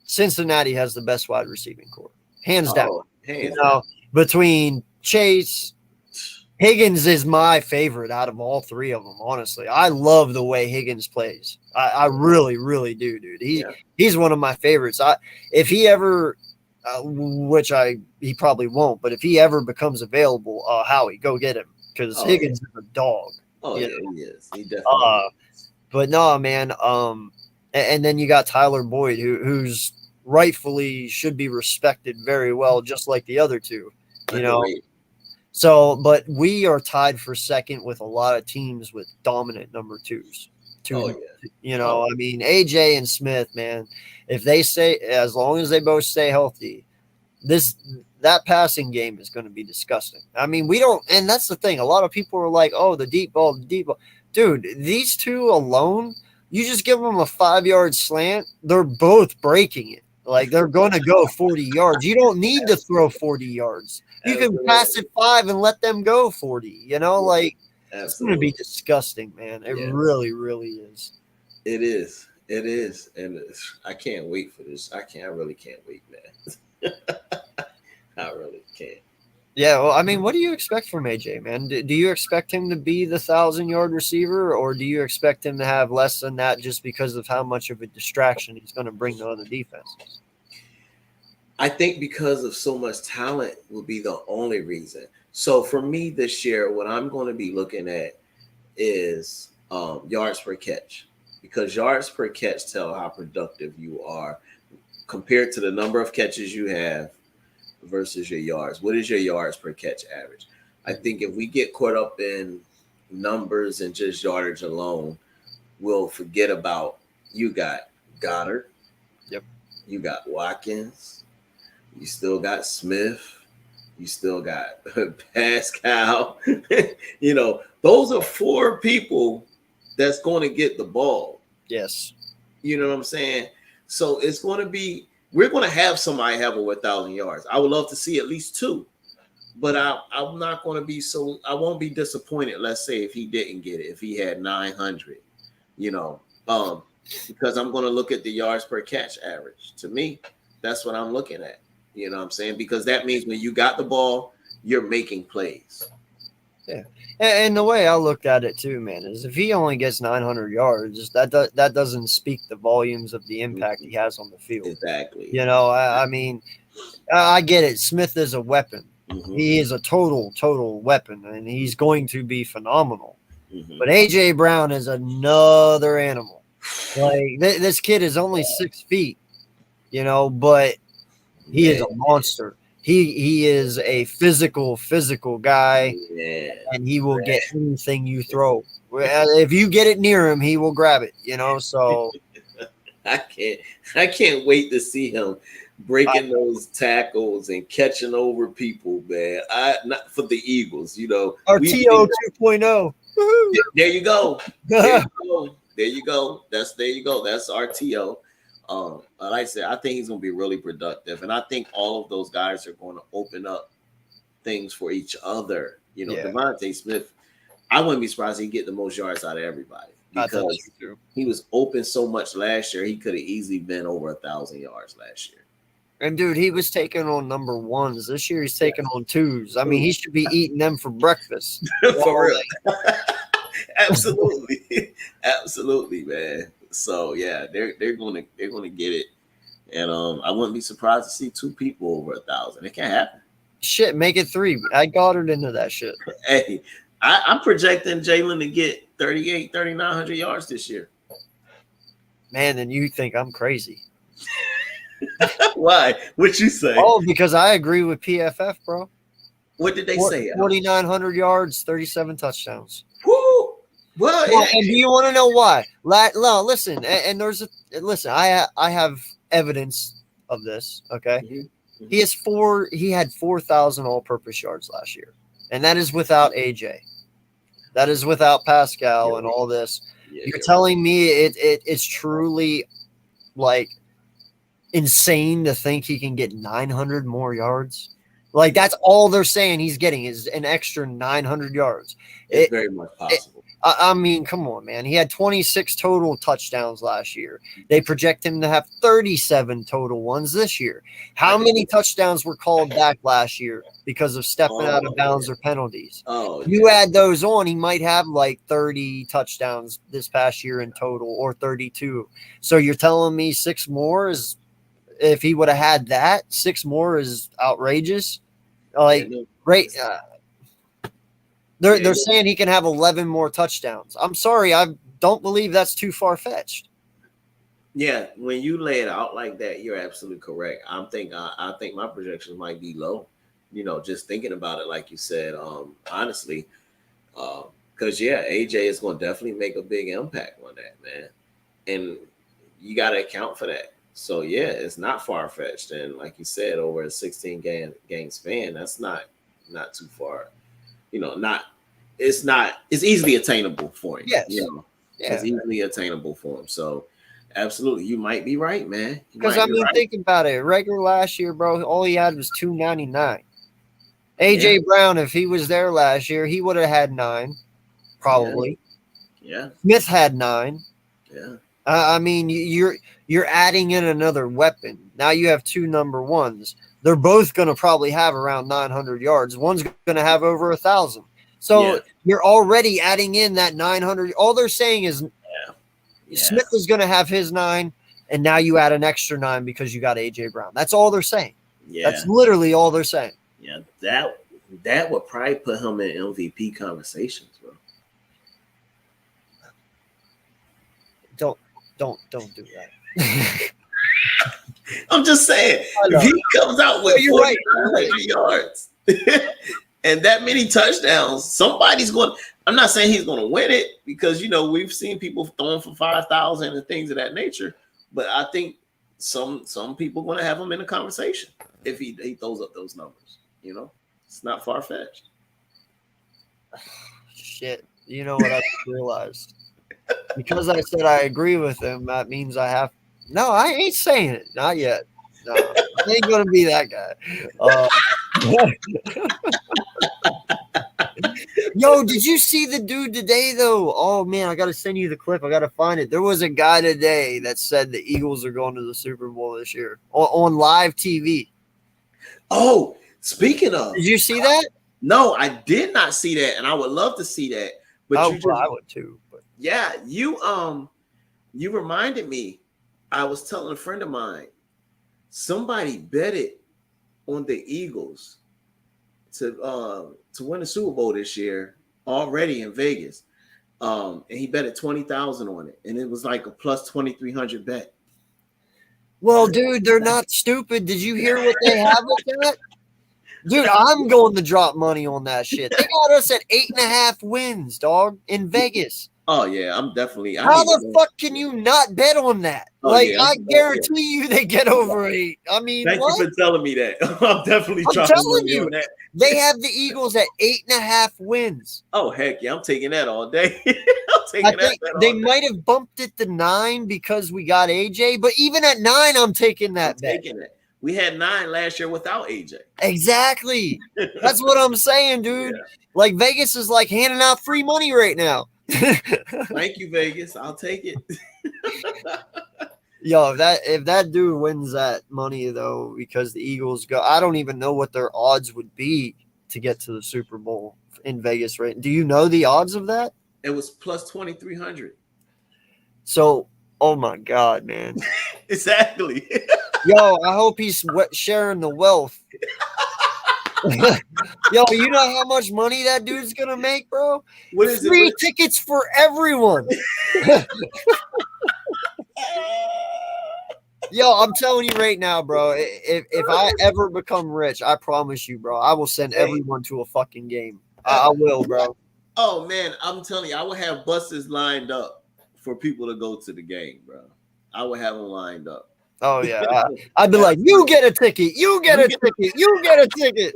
Cincinnati has the best wide receiving core. Hands down. Between Chase, Higgins is my favorite out of all three of them, honestly. I love the way Higgins plays. I really, really do, dude. He's one of my favorites. If he ever he probably won't, but if he ever becomes available, Howie, go get him because Higgins is a dog. He is. He definitely is. But no, man. And then you got Tyler Boyd, who's rightfully should be respected very well, just like the other two, you know. So, but we are tied for second with a lot of teams with dominant number twos. You know, I mean, AJ and Smith, man, if they as long as they both stay healthy, that passing game is going to be disgusting. I mean, and that's the thing. A lot of people are like, oh, the deep ball. Dude, these two alone, you just give them a 5-yard slant, they're both breaking it. Like, they're going to go 40 yards. You don't need to throw 40 yards. You can pass it 5 and let them go 40. You know, like, it's going to be disgusting, man. It really, really is. It is. It is. And I can't wait for this. I really can't wait, man. I really can't. Yeah, well, I mean, what do you expect from AJ, man? Do you expect him to be the 1,000-yard receiver, or do you expect him to have less than that just because of how much of a distraction he's going to bring to other defenses? I think because of so much talent will be the only reason. So for me this year, what I'm going to be looking at is yards per catch, because yards per catch tell how productive you are compared to the number of catches you have versus your yards. What is your yards per catch average? I think if we get caught up in numbers and just yardage alone, we'll forget about you got Goddard. Yep. You got Watkins. You still got Smith. You still got Pascal. You know, those are 4 people that's going to get the ball. Yes. You know what I'm saying? So it's going to be, we're going to have somebody have over 1,000 yards. I would love to see at least 2, but I'm not going to be I won't be disappointed. Let's say if he didn't get it, if he had 900, you know, because I'm going to look at the yards per catch average. To me, that's what I'm looking at. You know what I'm saying? Because that means when you got the ball, you're making plays. Yeah. And the way I looked at it too, man, is if he only gets 900 yards, that doesn't speak the volumes of the impact he has on the field. Exactly. You know, I mean, I get it. Smith is a weapon. Mm-hmm. He is a total weapon, and he's going to be phenomenal. Mm-hmm. But A.J. Brown is another animal. Like, this kid is only 6 feet, you know, but he is a monster. He is a physical guy, and he will get anything you throw. If you get it near him, he will grab it, you know. So I can't wait to see him breaking those tackles and catching over people, man. Not for the Eagles, RTO 2.0. There you go. There you go. That's RTO. Like I said, I think he's going to be really productive, and I think all of those guys are going to open up things for each other. Devontae Smith, I wouldn't be surprised he'd get the most yards out of everybody because he was open so much last year. He could have easily been over 1,000 yards last year. And dude, he was taking on number ones. This year he's taking on twos. I mean, he should be eating them for breakfast. For real. Absolutely. Absolutely, man. So yeah, they're gonna get it. And I wouldn't be surprised to see 2 people over 1,000. It can't happen. Shit, make it 3. Add Goddard into that shit. Hey, I'm projecting Jalen to get 3,900 yards this year. Man, then you think I'm crazy. Why? What you say? Oh, because I agree with PFF, bro. What did they say? 4,900 yards, 37 touchdowns. Woo! Well, and do you want to know why? No, listen, and listen. I have evidence of this. Okay, Mm-hmm. He had 4,000 all-purpose yards last year, and that is without AJ. That is without Pascal and all this. You're telling me it's truly like insane to think he can get 900 more yards? Like, that's all they're saying he's getting is an extra 900 yards. It's very much possible. I mean, come on, man. He had 26 total touchdowns last year. They project him to have 37 total ones this year. How many touchdowns were called back last year because of stepping out of bounds or penalties? You add those on, he might have like 30 touchdowns this past year in total, or 32. So you're telling me 6 more is, if he would have had that, 6 more is outrageous? Like, great. They're saying he can have 11 more touchdowns. I'm sorry, I don't believe that's too far-fetched. Yeah, when you lay it out like that, you're absolutely correct. I think my projections might be low. Just thinking about it, like you said, honestly, because AJ is going to definitely make a big impact on that, man, and you got to account for that. So yeah, it's not far-fetched, and like you said, over a 16 game span, that's not too far. It's easily attainable for him. Yes. It's easily attainable for him. So absolutely, you might be right, man. Because think about it. Regular last year, bro, all he had was 299. AJ Brown, if he was there last year, he would have had 9, probably. Yeah. Smith had 9. Yeah. I mean, you're adding in another weapon. Now you have 2 number ones. They're both going to probably have around 900 yards. One's going to have over 1,000. So you're already adding in that 900. All they're saying is Smith is going to have his 9, and now you add an extra 9 because you got AJ Brown. That's all they're saying. Yeah. That's literally all they're saying. Yeah, that would probably put him in MVP conversations, bro. Don't do that. I'm just saying, if he comes out with 4,900 yards and that many touchdowns, somebody's going. I'm not saying he's going to win it because we've seen people throwing for 5,000 and things of that nature. But I think some people are going to have him in a conversation if he throws up those numbers. It's not far fetched. Shit, you know what I realized? Because I said I agree with him, that means I have. No, I ain't saying it. Not yet. No, I ain't gonna be that guy. Yo, did you see the dude today though? Oh man, I gotta send you the clip. I gotta find it. There was a guy today that said the Eagles are going to the Super Bowl this year on live TV. Oh, speaking of, did you see that? No, I did not see that, and I would love to see that. But I would too. But yeah, you reminded me. I was telling a friend of mine, somebody betted on the Eagles to win the Super Bowl this year already in Vegas. And he betted 20,000 on it, and it was like a plus 2,300 bet. Well, dude, they're not stupid. Did you hear what they have with that? Dude, I'm going to drop money on that shit. They got us at 8.5 wins, dog, in Vegas. Oh yeah, I'm definitely. How the fuck can you not bet on that? Oh, like, yeah. I guarantee you they get over 8. I mean, Thank what? you for telling me that. I'm definitely I'm dropping telling money you, on that. they have the Eagles at 8.5 wins. Oh heck yeah, I'm taking that all day. I'm taking I that think bet they all day. might have bumped it to 9 because we got AJ, but even at 9, I'm taking that I'm bet. taking it. We had 9 last year without AJ. Exactly. That's what I'm saying, dude. Yeah. Like, Vegas is like handing out free money right now. Thank you, Vegas. I'll take it. Yo, if that dude wins that money though, because the Eagles go, I don't even know what their odds would be to get to the Super Bowl in Vegas, right? Do you know the odds of that? It was plus 2,300. So, oh my God, man. Exactly. Yo, I hope he's sharing the wealth. Yo, you know how much money that dude's gonna make, bro? What is Free it? tickets for everyone. Yo, I'm telling you right now, bro. If I ever become rich, I promise you, bro, I will send everyone to a fucking game. I will, bro. Oh man, I'm telling you, I would have buses lined up for people to go to the game, bro. I would have them lined up. Oh yeah, I'd be like, you get a ticket, you get a ticket, you get a ticket.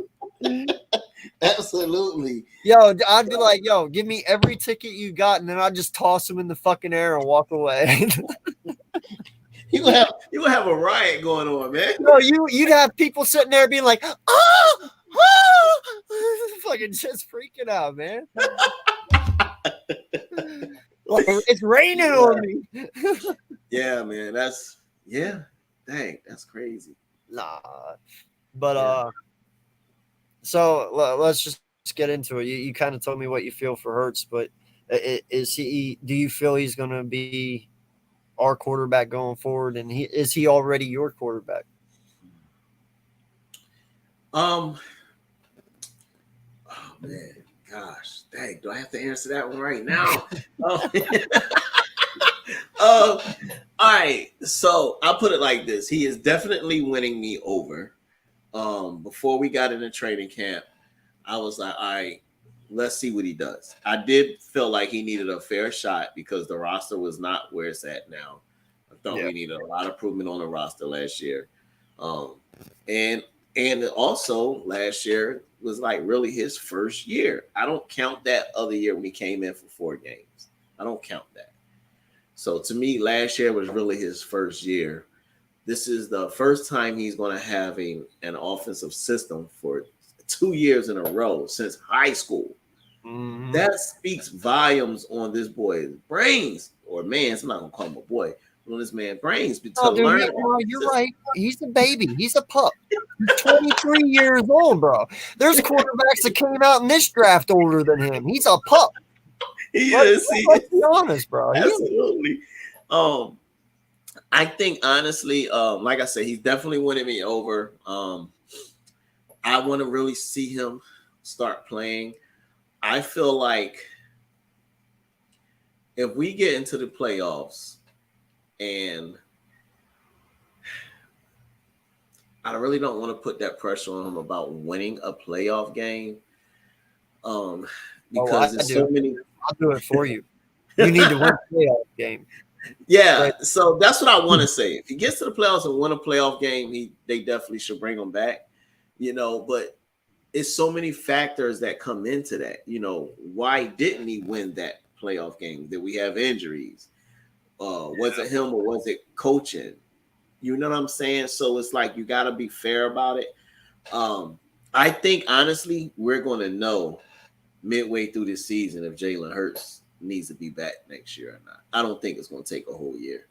Absolutely. Yo, I'd be like, yo, give me every ticket you got, and then I'd just toss them in the fucking air and walk away. You would have a riot going on, man. No, you'd have people sitting there being like, oh, fucking just freaking out, man. Like, it's raining on me. Yeah, man. Dang, that's crazy. Nah, but so let's just get into it. You kind of told me what you feel for Hurts, but is he? Do you feel he's going to be our quarterback going forward, and is he already your quarterback? Oh man, gosh, dang, do I have to answer that one right now? All right, so I'll put it like this: he is definitely winning me over. Before we got into training camp, I was like, all right, let's see what he does. I did feel like he needed a fair shot because the roster was not where it's at now. I thought we needed a lot of improvement on the roster last year. And also last year was like really his first year. I don't count that other year when he came in for 4 games. I don't count that. So to me, last year was really his first year. This is the first time he's going to have an offensive system for 2 years in a row since high school. Mm-hmm. That speaks volumes on this boy's brains, or man's. I'm not gonna call him a boy. On this man's brains to learn. You're right. He's a baby. He's a pup. He's 23 years old, bro. There's quarterbacks that came out in this draft older than him. He's a pup. Let's be honest, bro. Absolutely. I think honestly, like I said, he's definitely winning me over. I want to really see him start playing. I feel like if we get into the playoffs, and I really don't want to put that pressure on him about winning a playoff game, because there's so many. I'll do it for you. You need to win a playoff game. Yeah, so that's what I want to say. If he gets to the playoffs and win a playoff game, they definitely should bring him back. But it's so many factors that come into that. Why didn't he win that playoff game? Did we have injuries? Was it him or was it coaching? You know what I'm saying? So it's like you got to be fair about it. I think honestly, we're going to know midway through this season if Jalen Hurts needs to be back next year or not. I don't think it's going to take a whole year.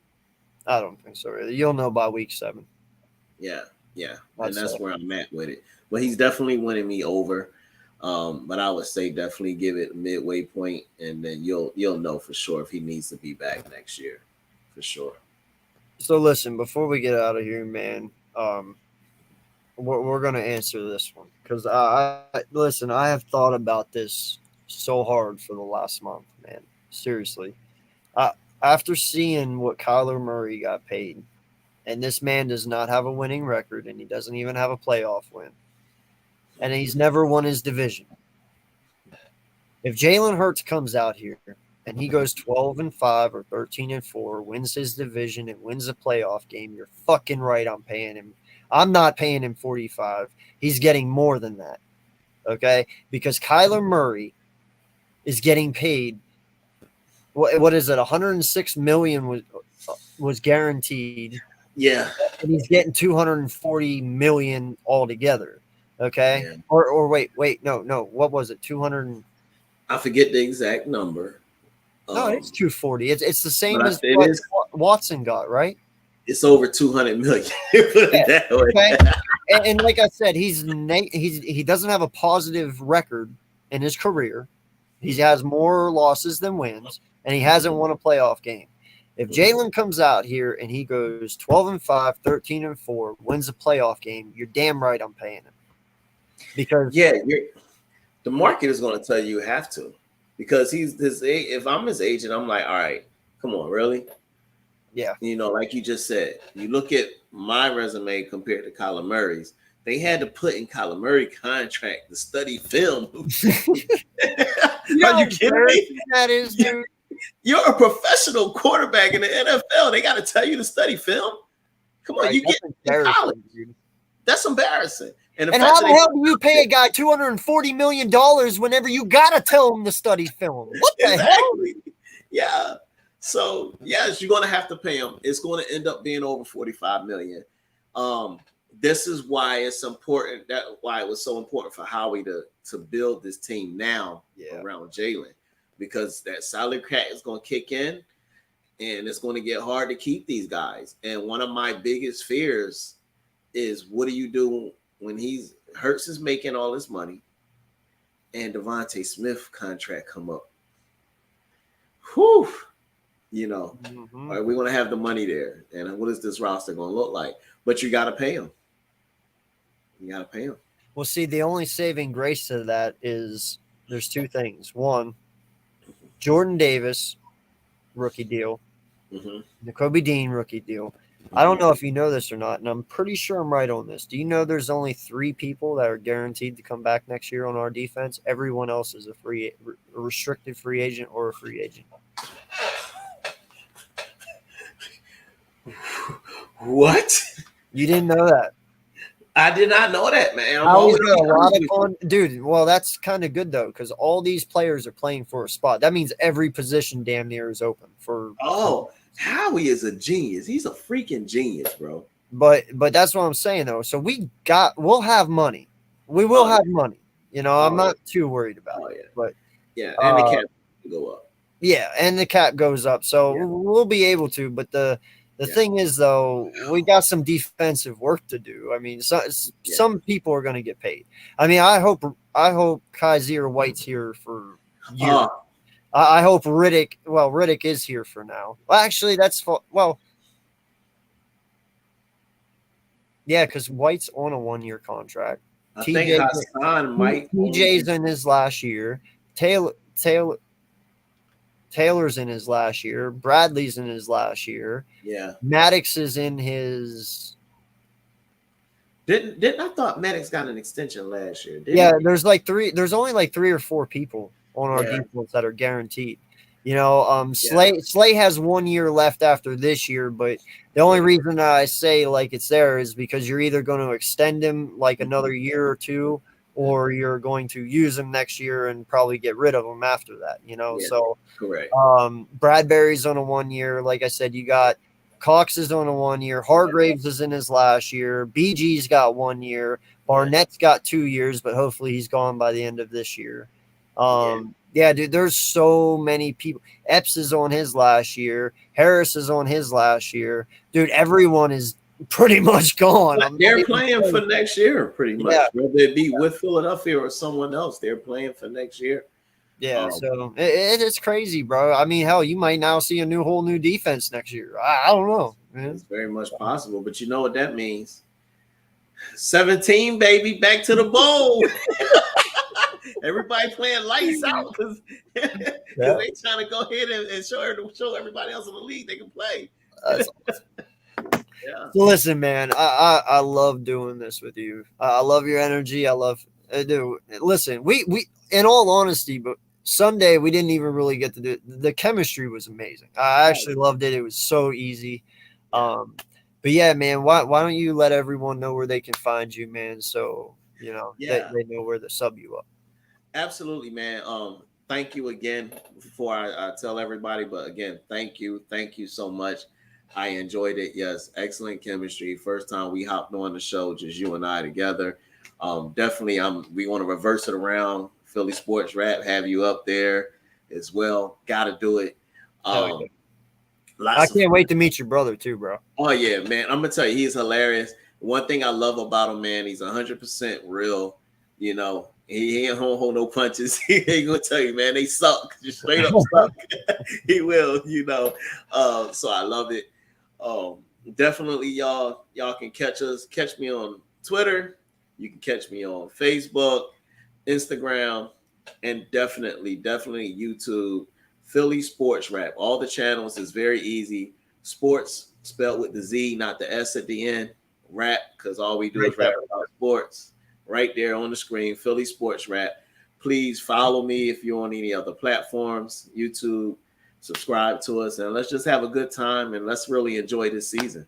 I don't think so either. You'll know by week 7. Yeah. And that's where I'm at with it. But he's definitely winning me over. But I would say definitely give it a midway point, and then you'll know for sure if he needs to be back next year, for sure. So listen, before we get out of here, man, we're gonna answer this one because I have thought about this so hard for the last month, man. Seriously, after seeing what Kyler Murray got paid, and this man does not have a winning record, and he doesn't even have a playoff win. And he's never won his division. If Jalen Hurts comes out here and he goes 12-5 or 13-4, wins his division and wins a playoff game, you're fucking right. I'm paying him. I'm not paying him 45. He's getting more than that. Okay, because Kyler Murray is getting paid. What is it? 106 million was guaranteed. Yeah, and he's getting 240 million altogether. Okay, yeah. or wait, no. What was it? 200. I forget the exact number. No, it's 240. It's the same but as it what is- Watson got, right? It's over 200 million. Put it that way. Okay. And like I said, he doesn't have a positive record in his career. He has more losses than wins, and he hasn't won a playoff game. If Jalen comes out here and he goes 12-5, 13-4, wins a playoff game, you're damn right I'm paying him. Because the market is going to tell you have to, because he's this. If I'm his agent, I'm like, all right, come on, really? Yeah. You know, like you just said, you look at my resume compared to Kyler Murray's. They had to put in Kyler Murray contract to study film. Are you kidding me? That is, dude. You're a professional quarterback in the NFL. They got to tell you to study film. Come on, Right, you get in college. dude. That's embarrassing. And how the hell do you pay a guy $240 million whenever you got to tell him to study film? What the hell? Exactly. Yeah. So yes, you're going to have to pay him. It's going to end up being over 45 million. This is why it's important. Why it was so important for Howie to build this team now around Jalen, because that salary cap is going to kick in, and it's going to get hard to keep these guys. And one of my biggest fears is, what do you do when Hurts is making all this money and Devontae Smith contract come up? Whew. You know, are we going to have the money there? And what is this roster going to look like? But you got to pay him. You got to pay him. Well, see, the only saving grace to that is there's two things. One, Jordan Davis, rookie deal. Nakobe Dean, rookie deal. I don't know if you know this or not, and I'm pretty sure I'm right on this. Do you know there's only 3 people that are guaranteed to come back next year on our defense? Everyone else is a restricted free agent or a free agent. What? You didn't know that? I did not know that, man. Always got a lot of fun, dude. Well, that's kind of good though, because all these players are playing for a spot. That means every position damn near is open for. Oh, Howie is a genius. He's a freaking genius, bro. But that's what I'm saying though. So we'll have money. We will have money. You know, I'm not too worried about it. But yeah, and the cap will go up. Yeah, and the cap goes up, so we'll be able to. But the thing is, though, we got some defensive work to do. I mean, some people are going to get paid. I mean, I hope Kaiser White's here for years. I hope Riddick. Well, Riddick is here for now. Well, actually, yeah, because White's on a 1-year contract. I think Hassan might. TJ's in his last year. Taylor's in his last year. Bradley's in his last year. Yeah. Maddox is in his. Didn't I thought Maddox got an extension last year? There's like 3. There's only like 3 or 4 people on our defense that are guaranteed. You know, Slay has 1 year left after this year, but the only reason I say like it's there is because you're either going to extend him like another year or 2, or you're going to use him next year and probably get rid of him after that, you know? So correct. Bradbury's on a 1 year. Like I said, you got Cox is on a 1 year. Hargraves is in his last year. BG's got 1 year. Barnett's got 2 years, but hopefully he's gone by the end of this year. Yeah, dude, there's so many people. Epps is on his last year. Harris is on his last year. Dude, everyone is pretty much gone. They're playing for next year, pretty much. Yeah. Whether it be with Philadelphia or someone else, they're playing for next year. Yeah, so it's crazy, bro. I mean, hell, you might now see a whole new defense next year. I don't know, man. It's very much possible, but you know what that means. 17, baby, back to the bowl. Everybody playing lights out because they trying to go ahead and show everybody else in the league they can play. So listen, man, I love doing this with you. I love your energy. I love, dude. Listen, we in all honesty, but Sunday we didn't even really get to do the chemistry was amazing. I actually loved it. It was so easy. But yeah, man, why don't you let everyone know where they can find you, man? So they know where to sub you up. Absolutely, man. Thank you again before I tell everybody, but again, thank you so much. I enjoyed it. Yes, excellent chemistry. First time we hopped on the show, just you and I together. Definitely, we want to reverse it around. Philly Sports Rap, have you up there as well. Got to do it. I can't wait to meet your brother too, bro. Oh yeah, man. I'm gonna tell you, he's hilarious. One thing I love about him, man, he's 100% real. You know, he ain't gonna hold no punches. He ain't gonna tell you, man, they suck. Just straight up suck. He will, so I love it. Definitely, y'all can catch me on Twitter. You can catch me on Facebook, Instagram, and definitely YouTube. Philly Sports Rap. All the channels is very easy. Sports spelled with the Z, not the S at the end. Rap, because all we do is rap about sports. Right there on the screen, Philly Sports Rap. Please follow me if you're on any other platforms, YouTube. Subscribe to us, and let's just have a good time, and let's really enjoy this season.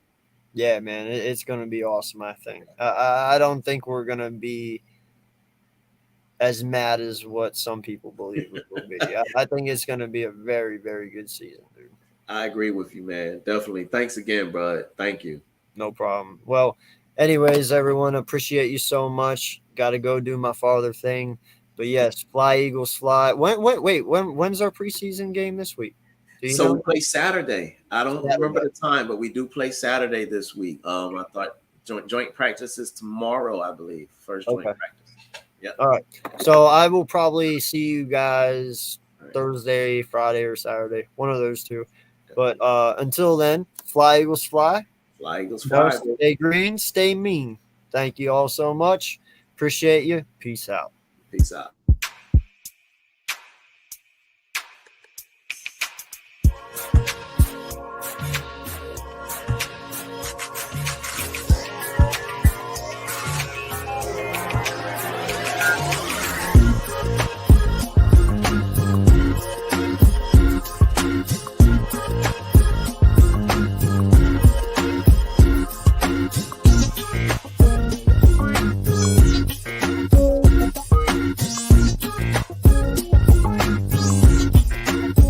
Yeah, man, it's going to be awesome, I think. I don't think we're going to be as mad as what some people believe it will be. I think it's going to be a very, very good season, dude. I agree with you, man. Definitely. Thanks again, bro. Thank you. No problem. Well, anyways, everyone, appreciate you so much. Got to go do my father thing. But yes, fly Eagles fly. When's our preseason game this week? We play Saturday. I don't remember the time, but we do play Saturday this week. I thought joint practice is tomorrow, I believe. First joint practice. Yeah. All right. So I will probably see you guys Thursday, Friday, or Saturday. One of those two. But until then, fly Eagles fly. Fly Eagles fly. Stay green, stay mean. Thank you all so much. Appreciate you. Peace out. Peace out.